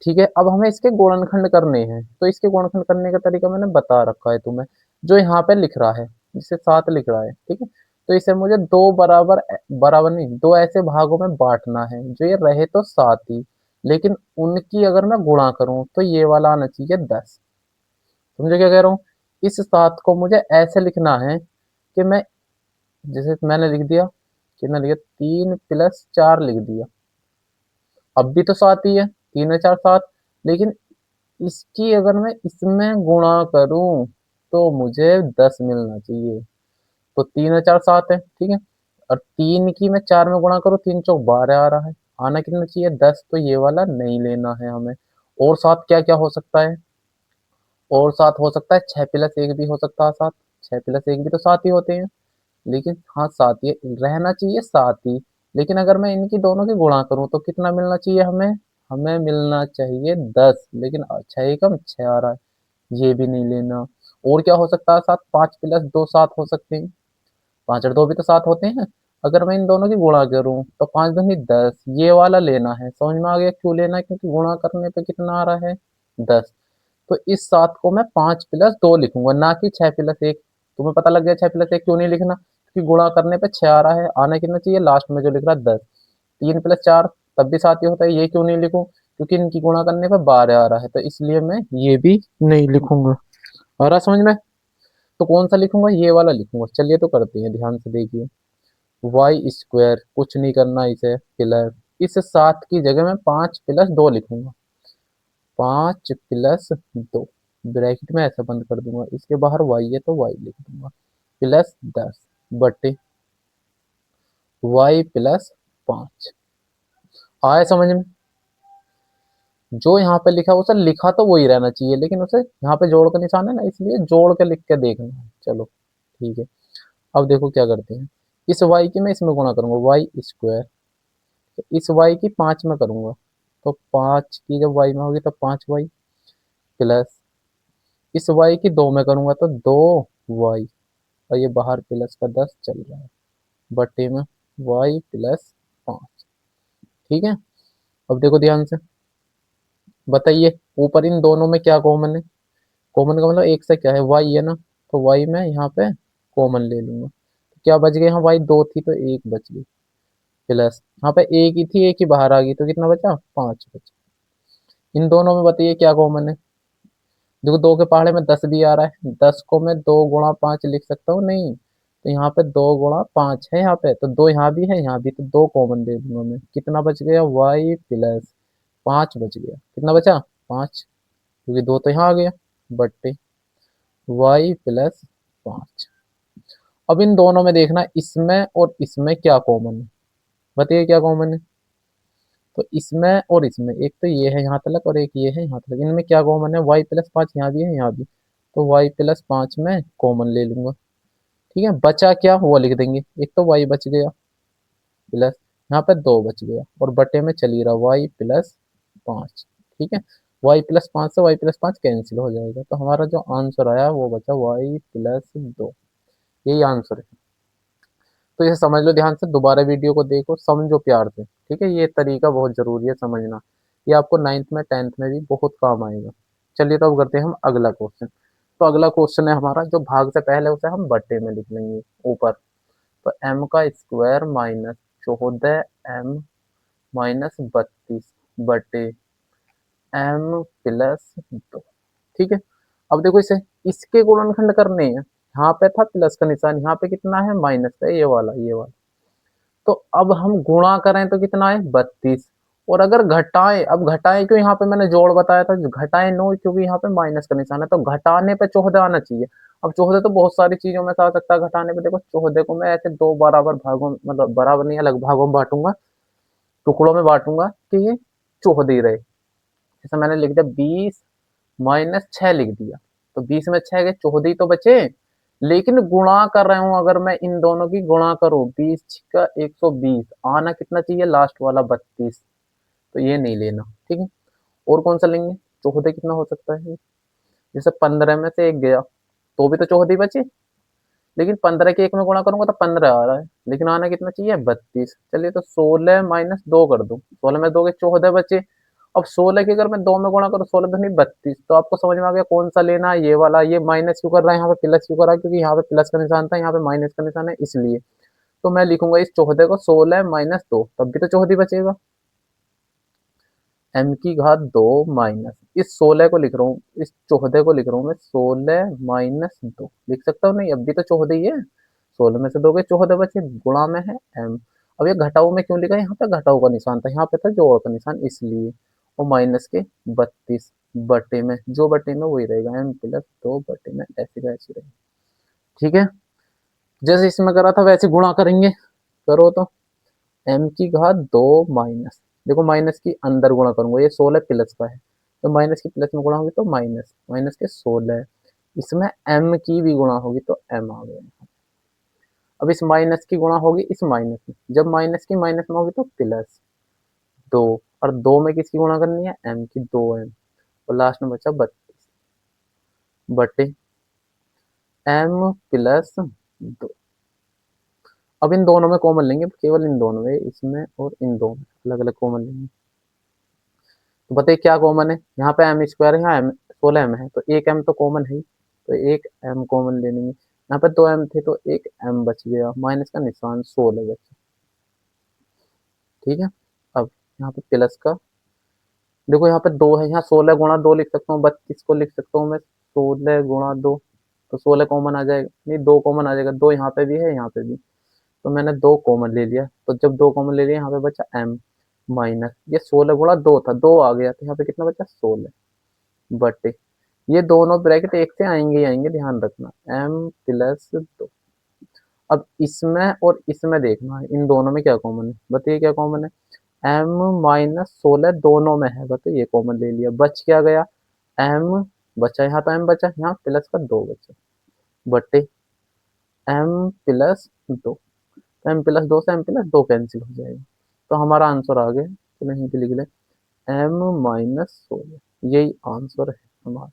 ठीक है। अब हमें इसके गुणनखंड करने हैं, तो इसके गुणनखंड करने का तरीका मैंने बता रखा है तुम्हें, जो यहाँ पे लिख रहा है जिसे 7 लिख रहा है। ठीक है। तो इसे मुझे दो बराबर बराबर नहीं, दो ऐसे भागों में बांटना है जो ये रहे तो 7 ही, लेकिन उनकी अगर मैं गुणा करूं तो ये वाला आना चाहिए 10। समझे क्या कह रहा हूँ। इस 7 को मुझे ऐसे लिखना है कि मैं, जैसे मैंने लिख दिया, कितना लिखा 3 प्लस 4 लिख दिया। अब भी तो 7 ही है, 3 और 4 7, लेकिन इसकी अगर मैं इसमें गुणा करूं तो मुझे 10 मिलना चाहिए। तो 3 और 4 7 है। ठीक है। और 3 की मैं 4 में गुणा करूं, 3 चौक 12 आ रहा है, आना कितना चाहिए 10। तो ये वाला नहीं लेना है हमें। और 7 क्या क्या हो सकता है, और 7 हो सकता है 6 प्लस 1 भी हो सकता है 7। 6 प्लस 1 भी तो 7 ही होते हैं, लेकिन हाँ 7 ही रहना चाहिए 7 ही। लेकिन अगर मैं इनकी दोनों की गुणा करूं तो कितना मिलना चाहिए हमें, हमें मिलना चाहिए 10, लेकिन 6 एकम 6 आ रहा है, ये भी नहीं लेना। और क्या हो सकता है 7, 5 प्लस 2 7 हो सकते हैं, 5 और 2 भी तो 7 होते हैं। अगर मैं इन दोनों की गुणा करूं तो 5 दूनी 10, ये वाला लेना है। समझ में आ गया क्यों लेना है, क्योंकि गुणा करने पे कितना आ रहा है 10। तो इस 7 को मैं 5 प्लस 2 लिखूंगा, ना कि 6 प्लस 1। तुम्हें पता लग गया 6 प्लस 1 क्यों नहीं लिखना, क्योंकि गुणा करने पे 6 आ रहा है, आना कितना चाहिए लास्ट में जो लिख रहा है 10। 3 प्लस 4 तब भी 7 ही होता है, ये क्यों नहीं लिखूं, क्योंकि इनकी गुणा करने पे 12 आ रहा है, तो इसलिए मैं ये भी नहीं लिखूंगा। आ रहा समझ में। तो कौन सा लिखूंगा, ये वाला लिखूंगा। चलिए तो करते हैं, ध्यान से देखिए। वाई स्क्वायर कुछ नहीं करना इसे प्लस, इस 7 की जगह मैं 5 प्लस 2 लिखूंगा। 5 प्लस 2 ब्रैकेट में ऐसा बंद कर दूंगा, इसके बाहर वाई है तो वाई लिख दूंगा प्लस 10 बटे वाई प्लस 5। आया समझ में? जो यहाँ पे लिखा उसे लिखा तो वही रहना चाहिए, लेकिन उसे यहाँ पे जोड़ का निशान है ना, इसलिए जोड़ के लिख के देखना है। चलो ठीक है। अब देखो क्या करते हैं, इस y की मैं इसमें गुणा करूंगा, वाई स्क्वायर, इस y की 5 में करूंगा, तो 5 की जब y में होगी तो 5y, प्लस इस y की 2 में करूंगा तो 2y, और ये बाहर प्लस का 10 चल रहा है, बट्टे में y प्लस 5। ठीक है। अब देखो ध्यान से, बताइए ऊपर इन दोनों में क्या कॉमन है? कॉमन का मतलब एक से क्या है, y है ना, तो y मैं यहाँ पे कॉमन ले लूंगा, तो क्या बच गया, यहाँ y 2 थी तो 1 बच गई, प्लस यहाँ पे एक ही थी, एक ही बाहर आ गई, तो कितना बचा, 5 बचा। इन दोनों में बताइए क्या कॉमन है? देखो 2 के पहाड़े में 10 भी आ रहा है, 10 को मैं 2 गुणा 5 लिख सकता हूँ, नहीं, तो यहाँ पे 2 गुणा 5 है, यहाँ पे तो 2 यहाँ भी है, यहाँ भी, तो 2 कॉमन ले लूंगा मैं, कितना बच गया, y प्लस 5 बच गया, कितना बचा, 5, क्योंकि 2 तो यहाँ आ गया, बट्टे y प्लस 5। अब इन दोनों में देखना, इसमें और इसमें क्या कॉमन है, बताइए क्या कॉमन है? तो इसमें और इसमें, एक तो ये है यहाँ तक और एक ये है यहाँ तक, इनमें क्या कॉमन है, y प्लस 5 यहाँ भी है, यहाँ भी, तो y प्लस 5 में कॉमन ले लूंगा। ठीक है, बचा क्या वो लिख देंगे, एक तो y बच गया, प्लस यहाँ पे 2 बच गया, और बटे में चली रहा y प्लस 5। ठीक है, y प्लस 5 से y प्लस 5 कैंसिल हो जाएगा, तो हमारा जो आंसर आया वो बचा y प्लस 2, यही आंसर है। तो ये समझ लो ध्यान से, दोबारा वीडियो को देखो, समझो प्यार से, ठीक है, ये तरीका बहुत जरूरी है समझना, ये आपको 9th में 10th में भी बहुत काम आएगा। चलिए तो अब करते हैं हम अगला क्वेश्चन। तो अगला क्वेश्चन है हमारा, जो भाग से पहले उसे हम बट्टे में लिख लेंगे ऊपर, तो m का स्क्वायर माइनस 14m माइनस 32 बटे m प्लस 2। ठीक है, अब देखो इसे, इसके गुणनखंड करने हैं, यहाँ पे था प्लस का निशान, यहाँ पे कितना है, माइनस का, ये वाला, ये वाला, तो अब हम गुणा करें तो कितना है, 32, और अगर घटाएं, अब घटाएं क्यों, यहाँ पे मैंने जोड़ बताया था, घटाएं नो, क्योंकि यहाँ पे माइनस का निशान है, तो घटाने पे 14 आना चाहिए। अब 14 तो बहुत सारी चीजों में से आ सकता है घटाने पे, देखो 14 को मैं ऐसे दो बराबर भागों, मतलब बराबर नहीं, अलग भागों में बांटूंगा, टुकड़ों में बांटूंगा, कि ये 14 रहे। जैसे मैंने लिख दिया 20 - 6 लिख दिया, तो 20 में 6 गए, 14 तो बचे, लेकिन गुणा कर रहा हूं, अगर मैं इन दोनों की गुणा करूं, 20 का 120, आना कितना चाहिए, लास्ट वाला 32, तो ये नहीं लेना। ठीक है, और कौन सा लेंगे, 14 कितना हो सकता है, जैसे 15 में से एक गया, तो भी तो 14 बचे, लेकिन 15 के एक में गुणा करूंगा तो 15 आ रहा है, लेकिन आना कितना चाहिए, 32। चलिए तो 16 - 2 कर दूं, 16 में 2 के 14 बचे। अब 16 की अगर मैं 2 में गुणा करूँ, 16 दूनी 32, तो आपको समझ में आ गया कौन सा लेना है, ये वाला। ये माइनस क्यों कर रहा है, यहाँ पे प्लस क्यों कर रहा है, क्योंकि यहाँ पे प्लस का निशान था, यहाँ पे माइनस का निशान है, इसलिए। तो मैं लिखूंगा इस 14 को 16 - 2, तब भी तो 14 बचेगा, m की घात 2 माइनस, इस 16 को लिख रहा हूँ, इस 14 को लिख रहा हूँ मैं, 16 - 2 लिख सकता हूँ, नहीं अब भी तो 14 ही है, 16 में से 2 के 14 बचे, गुणा में है m। अब ये घटाओ में क्यों लिखा है, यहाँ पे घटाओ का निशान था, यहाँ पे था जोड़ का निशान, इसलिए, और माइनस के 32 बटे में, जो बटे में वही रहेगा, m प्लस 2 बटे में, ऐसे का ऐसे रहेगा। ठीक है, जैसे इसमें करा था वैसे गुणा करेंगे, करो तो, m की घात 2 माइनस, देखो माइनस की अंदर गुणा करूंगा, ये 16 प्लस का है, तो माइनस की प्लस में गुणा होगी तो माइनस, माइनस के 16, इसमें m की भी गुणा होगी तो m आ गया। अब इस माइनस की गुणा होगी इस माइनस में, जब माइनस की माइनस में होगी तो प्लस 2, और 2 में किसकी गुणा करनी है, m की, 2m, और लास्ट में बचा 32 बटे m प्लस 2। अब इन दोनों में कॉमन लेंगे, केवल इन दोनों में, इसमें और इन दोनों में अलग अलग कॉमन लेंगे, तो बताइए क्या कॉमन है, यहाँ पे एम स्क्वायर है, यहाँ एम 16m है, तो एक m तो कॉमन है ही, तो एक m कॉमन ले लेंगे, यहाँ पे 2m थे तो एक m बच गया, माइनस का निशान 16 बचा। ठीक है, अब यहाँ पे प्लस का, देखो यहाँ पे 2 है, यहाँ 16 × 2 लिख सकता हूँ, 32 को लिख सकता हूँ मैं 16 × 2, तो 16 कॉमन आ जाएगा, नहीं 2 कॉमन आ जाएगा, 2 यहाँ पे भी है यहाँ पे भी, तो मैंने 2 कॉमन ले लिया, तो जब 2 कॉमन ले लिया, यहाँ पे बचा m माइनस, ये 16 × 2 था, 2 आ गया, तो यहाँ पे कितना बचा, 16 बटे, ये दोनों ब्रैकेट एक से आएंगे ही आएंगे, ध्यान रखना, m प्लस 2। अब इसमें और इसमें देखना है, इन दोनों में क्या कॉमन है, बताइए क्या कॉमन है, m-16 दोनों में है, तो ये कॉमन ले लिया, बच क्या गया m बचा, यहाँ तो m बचा, यहाँ प्लस का 2 बचा, बटे m+2, m+2 से m+2 कैंसिल हो जाएगा, तो हमारा आंसर आ गया, तो यहीं पे लिख ले m-16, यही आंसर है हमारा।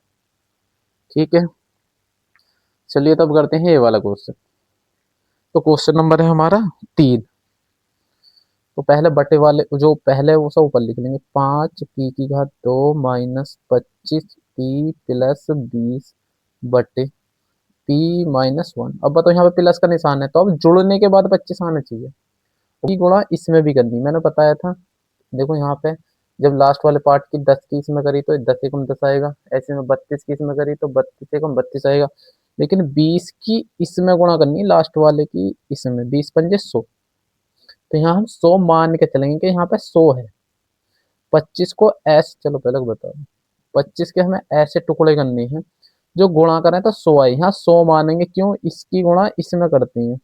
ठीक है, चलिए तब करते हैं ये वाला क्वेश्चन। तो क्वेश्चन नंबर है हमारा 3। तो पहले बटे वाले जो पहले वो सब ऊपर लिख लेंगे, 5p² -25p+20 बटे p-1। अब बताओ यहाँ पे प्लस का निशान है, तो अब जुड़ने के बाद 25 आना चाहिए, की गुणा इसमें भी करनी, मैंने बताया था। देखो यहाँ पे जब लास्ट वाले पार्ट की 10 की इसमें करी तो 10 एकम 10 आएगा, ऐसे में 32 की इसमें करी तो 32 एकम 32 आएगा, लेकिन 20 की इसमें गुणा करनी, लास्ट वाले की इसमें, 20 पंजे 100, तो यहाँ हम 100 मान के चलेंगे कि यहाँ पे 100 है। 25 को ऐसे, चलो पहले बताओ, 25 के हमें ऐसे टुकड़े करने हैं जो गुणा करें तो 100 आए, यहाँ 100 मानेंगे, क्यों, इसकी गुणा इसमें करते हैं,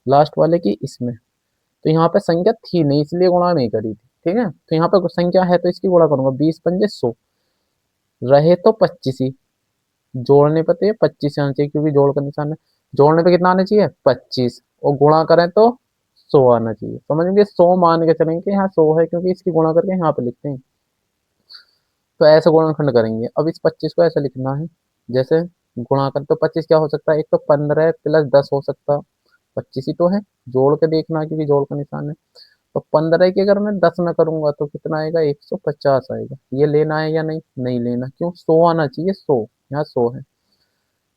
लास्ट वाले की इसमें, तो यहाँ पे संख्या थी नहीं इसलिए गुणा नहीं करी थी। ठीक है, तो यहाँ पे संख्या है तो इसकी गुणा करूंगा, 20 पंजे 100, रहे तो 25 ही, जोड़ने पे तो ये 25 आना चाहिए क्योंकि जोड़ का निशान है, जोड़ने पे कितना आना चाहिए 25, और गुणा करें तो 100 आना चाहिए, समझ गए, 100 मान के चलेंगे, यहाँ 100 है क्योंकि इसकी गुणा करके यहाँ पे लिखते हैं, तो ऐसे गुणनखंड करेंगे। अब इस 25 को ऐसे लिखना है, जैसे गुणा कर, तो 25 क्या हो सकता है, एक तो 15+10 हो सकता, 25 ही तो है, जोड़ के देखना क्योंकि जोड़ का निशान है, तो 15 की अगर मैं 10 में करूंगा तो कितना आएगा, 150 आएगा, ये लेना है या नहीं, नहीं लेना, क्यों, 100 आना चाहिए, 100, यहाँ 100 है।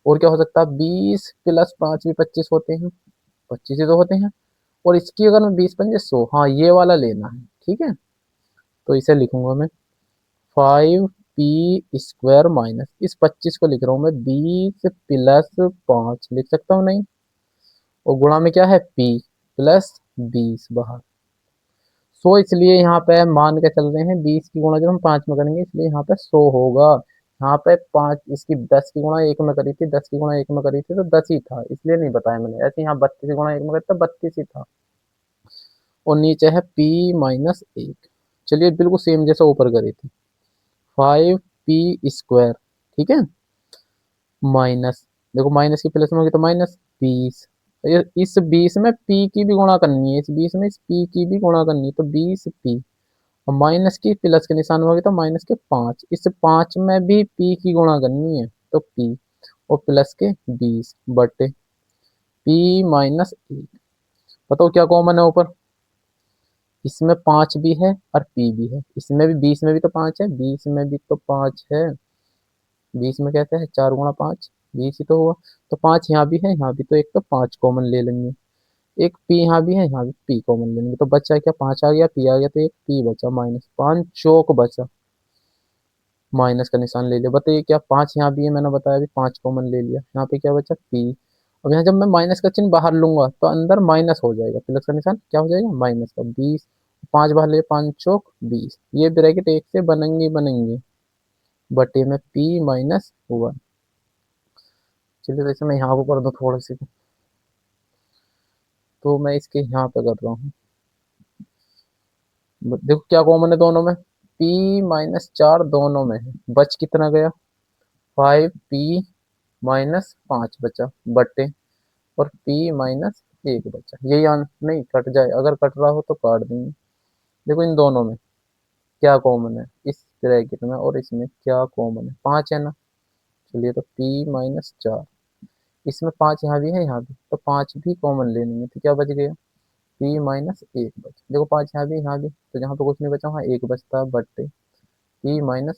और क्या हो सकता है, 20+5 भी 25 होते हैं, 25 ही तो होते हैं, और इसकी अगर मैं 20 पंजे 100, हाँ ये वाला लेना है। ठीक है, तो इसे लिखूंगा मैं 5p² माइनस, इस 25 को लिख रहा हूँ मैं 20+5 लिख सकता हूँ नहीं, और गुणा में क्या है p+20 बाहर, 100 इसलिए यहाँ पे मान के चल रहे हैं, 20 की गुणा जब हम 5 में करेंगे इसलिए यहाँ पे 100 होगा, यहाँ पे 5, इसकी 10 की गुणा 1 में करी थी, 10 की गुणा 1 में करी थी तो 10 ही था, इसलिए नहीं बताया मैंने, ऐसे यहाँ 32 की गुणा 1 में करी तो 32 ही था, और नीचे है p-1, चलिए बिल्कुल सेम जैसा ऊपर करी थी, 5p², ठीक है, माइनस, देखो माइनस की प्लस में होगी तो -20, इस 20 में p की भी गुणा करनी है, इस 20 में इस p की भी गुणा करनी है, तो 20p, और माइनस की प्लस के निशान में होगी तो -5, इस 5 में भी p की गुणा करनी है तो p, और प्लस के 20 बटे p-1, बताओ क्या कॉमन है ऊपर, इसमें 5 भी है और p भी है, इसमें भी 20 में भी तो 5 है, 20 में भी तो 5 है, 20 में कहते हैं 4 × 5 20 ही तो हुआ, तो 5 यहाँ भी है, यहाँ भी, तो एक तो 5 कॉमन ले लेंगे, एक p यहाँ भी है, यहाँ भी p कॉमन ले लेंगे, तो बचा क्या, 5 आ गया, p आ गया, तो एक p बचा, -5 चौक बचा, माइनस का निशान ले लिया, बताइए क्या, 5 यहाँ भी है, मैंने बताया अभी 5 कॉमन ले लिया, यहाँ पे क्या बचा p, अब यहाँ जब मैं माइनस का चिन्ह बाहर लूंगा तो अंदर माइनस हो जाएगा, प्लस का निशान क्या हो जाएगा, माइनस का 20, 5 बाहर ले, 5 चौक 20, ये ब्रैकेट एक से बनेंगे बनेंगे, बटे में p-1, चलिए तो इसे मैं यहाँ पर कर दूँ थोड़े से, तो मैं इसके यहाँ पे कर रहा हूँ, देखो क्या कॉमन है दोनों में, p-4 दोनों में है, बच कितना गया, 5p-5 बचा, बटे, और p-1 बचा, यही आंसर, नहीं कट जाए, अगर कट रहा हो तो काट देंगे, देखो इन दोनों में क्या कॉमन है, इस ब्रैकेट में और इसमें क्या कॉमन है, 5 है ना, चलिए तो p-4, इसमें 5 यहाँ भी है, यहाँ भी, तो 5 भी कॉमन ले लेंगे, तो क्या बच गया, p-1 बच, देखो 5 यहाँ भी, यहाँ भी, तो जहाँ पे कुछ नहीं बचा वहाँ 1 बचता, बटे p-1,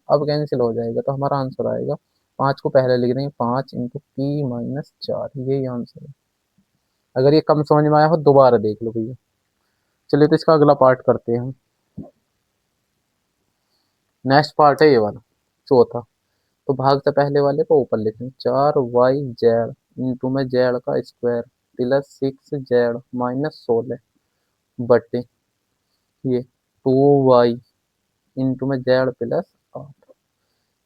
अब कैंसिल हो जाएगा, तो हमारा आंसर आएगा, 5 को पहले लिख देंगे, 5 × p-4, यही आंसर है। अगर ये कम समझ में आया हो दोबारा देख लो भैया। चलिए तो इसका अगला पार्ट करते हैं, नेक्स्ट पार्ट है ये वाला, चौथा, तो भाग से पहले वाले को ऊपर लिखें, 4y z इंटू में जेड का स्क्वायर +6z -16 बटे ये 2y इंटू में z+8,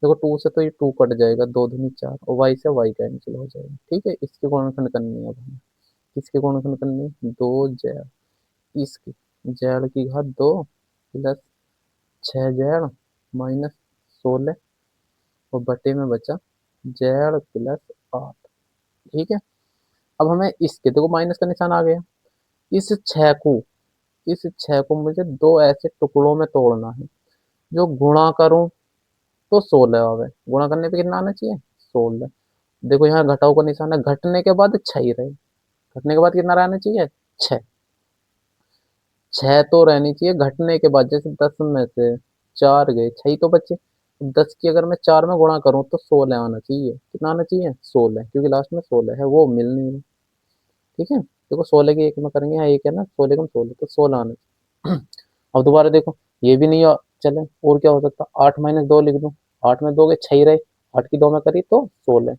देखो 2 से तो ये 2 कट जाएगा, 2 दूनी 4, और y से y कैंसिल हो जाएगा, ठीक है, इसके गुणनखंड करनी है अब हमें, किसके गुणनखंड करनी है, 2z, इसकी z की घात 2 प्लस 6z माइनस 16 और बटे में बचा z प्लस 8। ठीक है, अब हमें इसके देखो माइनस का निशान आ गया। इस 6 को इस 6 को मुझे दो ऐसे टुकड़ों में तोड़ना है जो गुणा करूं तो 16 आवे। गुणा करने पे कितना आना चाहिए? 16। देखो यहाँ घटाओ का निशान है, घटने के बाद 6 ही रहे। घटने के बाद कितना रहना चाहिए? 6। 6 तो रहनी चाहिए घटने के बाद। जैसे 10 में से 4 गए, 6 ही तो बचे। 10 की अगर मैं 4 में गुणा करूं तो 16 आना चाहिए। कितना आना चाहिए? 16, क्योंकि लास्ट में 16 है, वो मिल नहीं रहा। ठीक है, देखो 16 की एक में करेंगे, यहाँ एक है ना, 16 कम 16 तो 16 आना चाहिए। अब दोबारा देखो, ये भी नहीं चले, और क्या हो सकता? 8 माइनस 2 लिख दूं। 8 में 2 गए, 6 ही रहे। 8 की 2 में करी तो 16,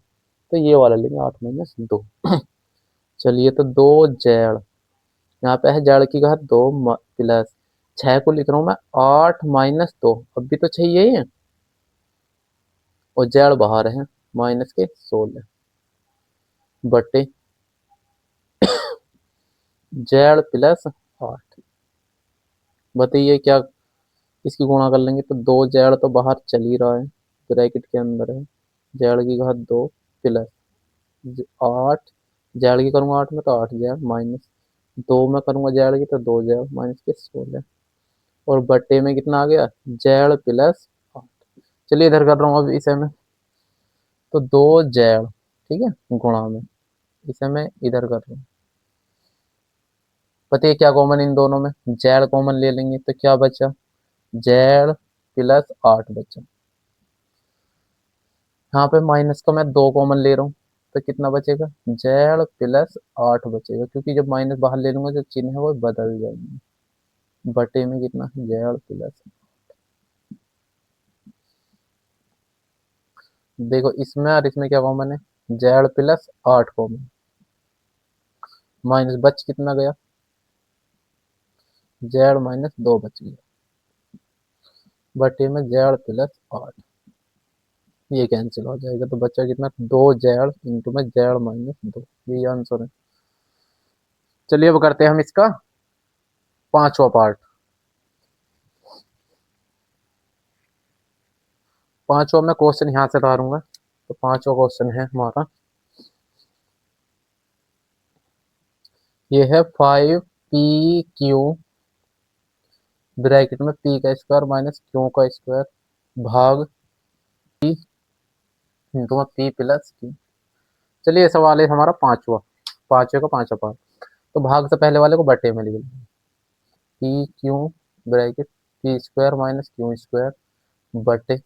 तो ये वाला लेंगे 8 माइनस 2। चलिए, तो 2z, यहाँ पे है जड़ की घात 2 प्लस 6 को लिख रहा हूँ मैं 8 माइनस 2, अब भी तो 6 यही है और जड़ बाहर है, माइनस के 16 बटे जड़ प्लस 8। बताइए क्या, इसकी गुणा कर लेंगे तो 2z तो बाहर चल ही रहा है, ब्रैकेट के अंदर है, जड़ की घात 2 प्लस 8, जेड की करूंगा 8 में तो 8z माइनस 2 में करूंगा जेड की तो 2z माइनस के 16 और बट्टे में कितना आ गया? Z plus 8। चलिए इधर कर रहा हूँ अब इसे में, तो 2z, ठीक है, गुणा में इसे मैं इधर कर रहा हूँ। पता है क्या कॉमन इन दोनों में? जेड कॉमन ले लेंगे तो क्या बचा? जेड प्लस 8 बचा। यहाँ पे माइनस का मैं 2 कॉमन ले रहा हूँ तो कितना बचेगा? जेड प्लस 8 बचेगा, क्योंकि जब माइनस बाहर ले लूंगा जो चिन्ह है वो बदल जाएंगे। बटे में कितना? जेड प्लस, देखो इसमें और इसमें क्या कॉमन है? जेड प्लस 8 कॉमन, माइनस बच कितना गया? जेड माइनस 2 बच गया, बटे में जेड प्लस 8। ये कैंसिल हो जाएगा तो बचा कितना? 2z इंटू में जेड माइनस 2, यही आंसर है। चलिए अब करते हैं हम इसका पांचवा पार्ट। पांचवा मैं क्वेश्चन यहाँ से उतारूंगा, तो पांचवा क्वेश्चन है हमारा, ये है 5pq ब्रैकेट में p का स्क्वायर माइनस q का स्क्वायर भाग p इंटू में p प्लस q। चलिए ये सवाल है हमारा पांचवा, पांचवे का पांचवा पार्ट। तो भाग से पहले वाले को बटे में लिख लेंगे, P Q bracket P square minus Q square बटे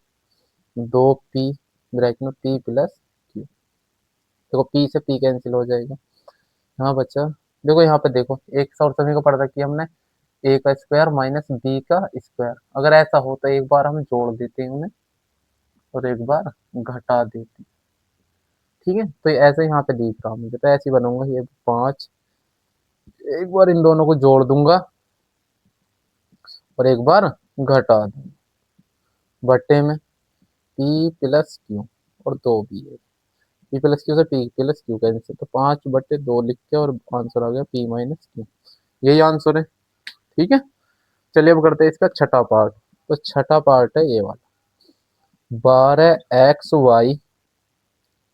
2p ब्रैकेट में p प्लस q। देखो p से p कैंसिल हो जाएगा, यहाँ बच्चा देखो, यहाँ पे देखो एक और सभी को पढ़ रखी है हमने, a का स्क्वायर माइनस b का स्क्वायर। अगर ऐसा हो तो एक बार हम जोड़ देते हैं उन्हें और एक बार घटा देते हैं। ठीक है, तो ये ऐसे यहाँ पे दिख रहा मुझे, तो ऐसे ही बनूंगा ये 5, एक बार इन दोनों को जोड़ दूंगा और एक बार घटा दूंगा, बटे में p प्लस क्यू और 2 भी है, p प्लस क्यू से p प्लस क्यू कैंसिल, तो 5/2 लिख के और आंसर आ गया p माइनस क्यू, यही आंसर है। ठीक है, चलिए अब करते हैं इसका छठा पार्ट। तो छठा पार्ट है ये वाला, 12xy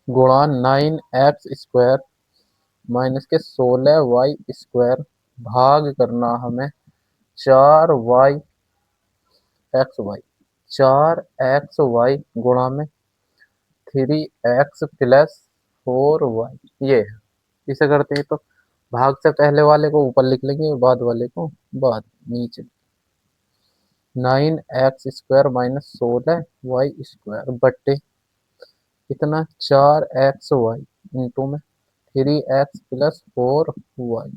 गुणा 9x² माइनस के 16y² भाग करना हमें 4y(xy), 4xy गुणा में 3x प्लस 4y, ये है। इसे करते हैं तो भाग से पहले वाले को ऊपर लिख लेंगे और बाद वाले को बाद नीचे। 9x² माइनस 16y² बट्टे कितना? 4xy इंटू में 3x प्लस 4y।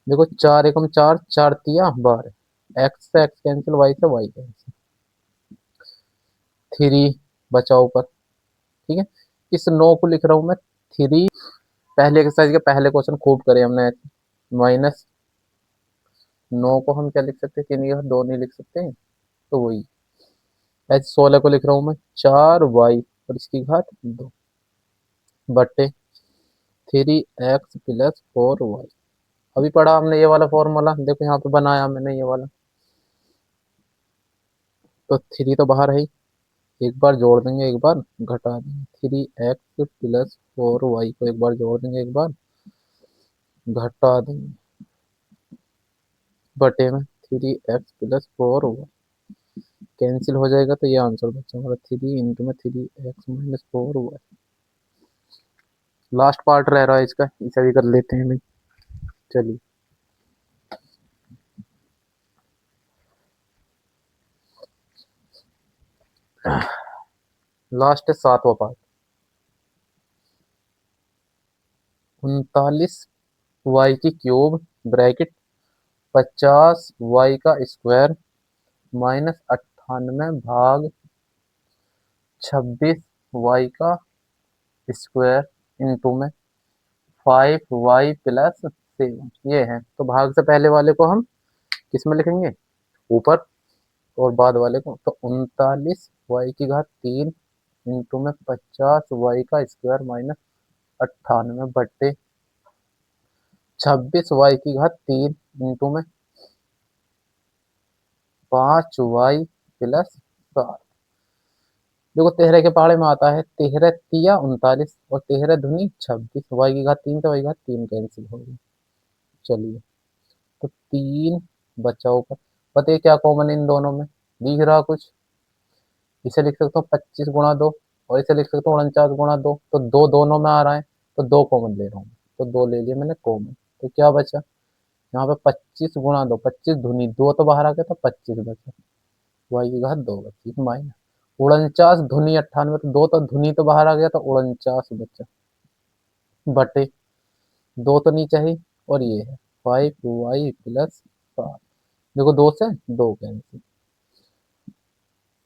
देखो 4 एकम 4, 4 तिया 12, एक्स से एक्स कैंसिल, वाई से वाई कैंसिल, 3 बचा ऊपर। ठीक है, इस 9 को लिख रहा हूं मैं 3, पहले एक्सरसाइज के पहले क्वेश्चन खूब करे हमने, माइनस 9 को हम क्या लिख सकते हैं? 3 की घात 2 नहीं लिख सकते हैं, तो वही ऐसे 16 को लिख रहा हूँ मैं 4y और इसकी घात 2 बट्टे 3x प्लस 4y। अभी पढ़ा हमने ये वाला फॉर्मूला, देखो यहाँ पे बनाया मैंने ये वाला, तो 3 तो बाहर है ही, एक बार जोड़ देंगे एक बार घटा देंगे, 3x+4y को एक बार जोड़ देंगे एक बार घटा देंगे, बटे में 3x+4y कैंसिल हो जाएगा, तो ये आंसर बचा हमारा 3 × 3x-4y। लास्ट पार्ट रह रहा है इसका, इसे भी कर लेते हैं भाई। चलिए लास्ट है 7वां पार्ट। 39y³ ब्रैकेट 50y² -98 भाग 26y² इंटू में 5y+7 ये है। तो भाग से पहले वाले को हम किस में लिखेंगे, ऊपर, और बाद वाले को तो 39y³ इंटू में 50y² -98 बट्टे 26y³ इंटू में 5y+7। देखो 13 के पहाड़े में आता है 13 तिया 39 और 13 दूनी 26, y³ 3 तो y³ 3 कैंसिल हो गई। चलिए तो 3 बचा ऊपर, बताइए क्या कॉमन है इन दोनों में, दिख रहा कुछ, इसे लिख सकता हूँ 25 × 2 और इसे लिख सकता हूँ 49 × 2, तो दो दोनों में आ रहा है तो 2 कॉमन ले रहा हूँ, तो 2 ले लिया मैंने कॉमन, तो क्या बचा यहाँ पे 25 × 2, 25 धुनी 2 तो बाहर आ गया तो 25 बचा, y² 2 बची माइनस 49 धुनी 98, तो 2 तो धुनी तो बाहर आ गया तो 49 बचा, बटे 2 तो नीचे ही और ये है 5y+7। देखो 2 से 2 कैंसिल,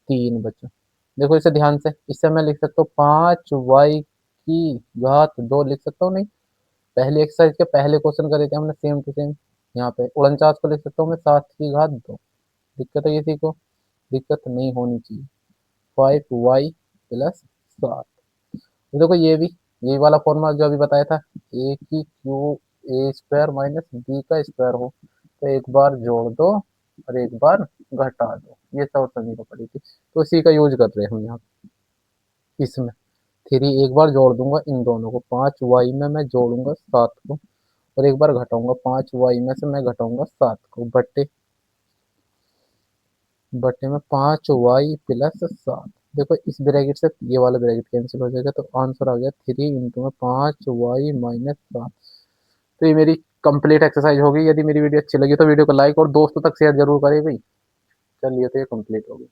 3 बचा। देखो इसे ध्यान से, इससे मैं लिख सकता हूँ 5y² लिख सकता हूँ, नहीं पहली एक्सरसाइज के पहले क्वेश्चन करे थे हमने सेम टू सेम, यहाँ पे 49 को लिख सकता हूँ मैं 7×2। दिक्कत है किसी को, दिक्कत नहीं होनी चाहिए। 5y+7। तो देखो ये भी यही वाला फॉर्मूला जो अभी बताया था, ए की क्यू a² - b² हो, तो एक बार जोड़ दो और एक बार घटा दो, ये सब समझ को पड़ी थी, तो इसी का यूज कर रहे हैं हम यहाँ इसमें। 3 एक बार जोड़ दूंगा इन दोनों को, 5y में मैं जोड़ूंगा 7 को और एक बार घटाऊंगा, 5y में से मैं घटाऊंगा 7 को, बट्टे बटे में 5y+7। देखो इस ब्रैकेट से ये वाला ब्रैकेट कैंसिल हो जाएगा, तो आंसर आ गया 3 × 5y - 7। तो ये मेरी कंप्लीट एक्सरसाइज होगी। यदि मेरी वीडियो अच्छी लगी तो वीडियो को लाइक और दोस्तों तक शेयर जरूर करें भाई। चलिए तो ये कंप्लीट हो गई।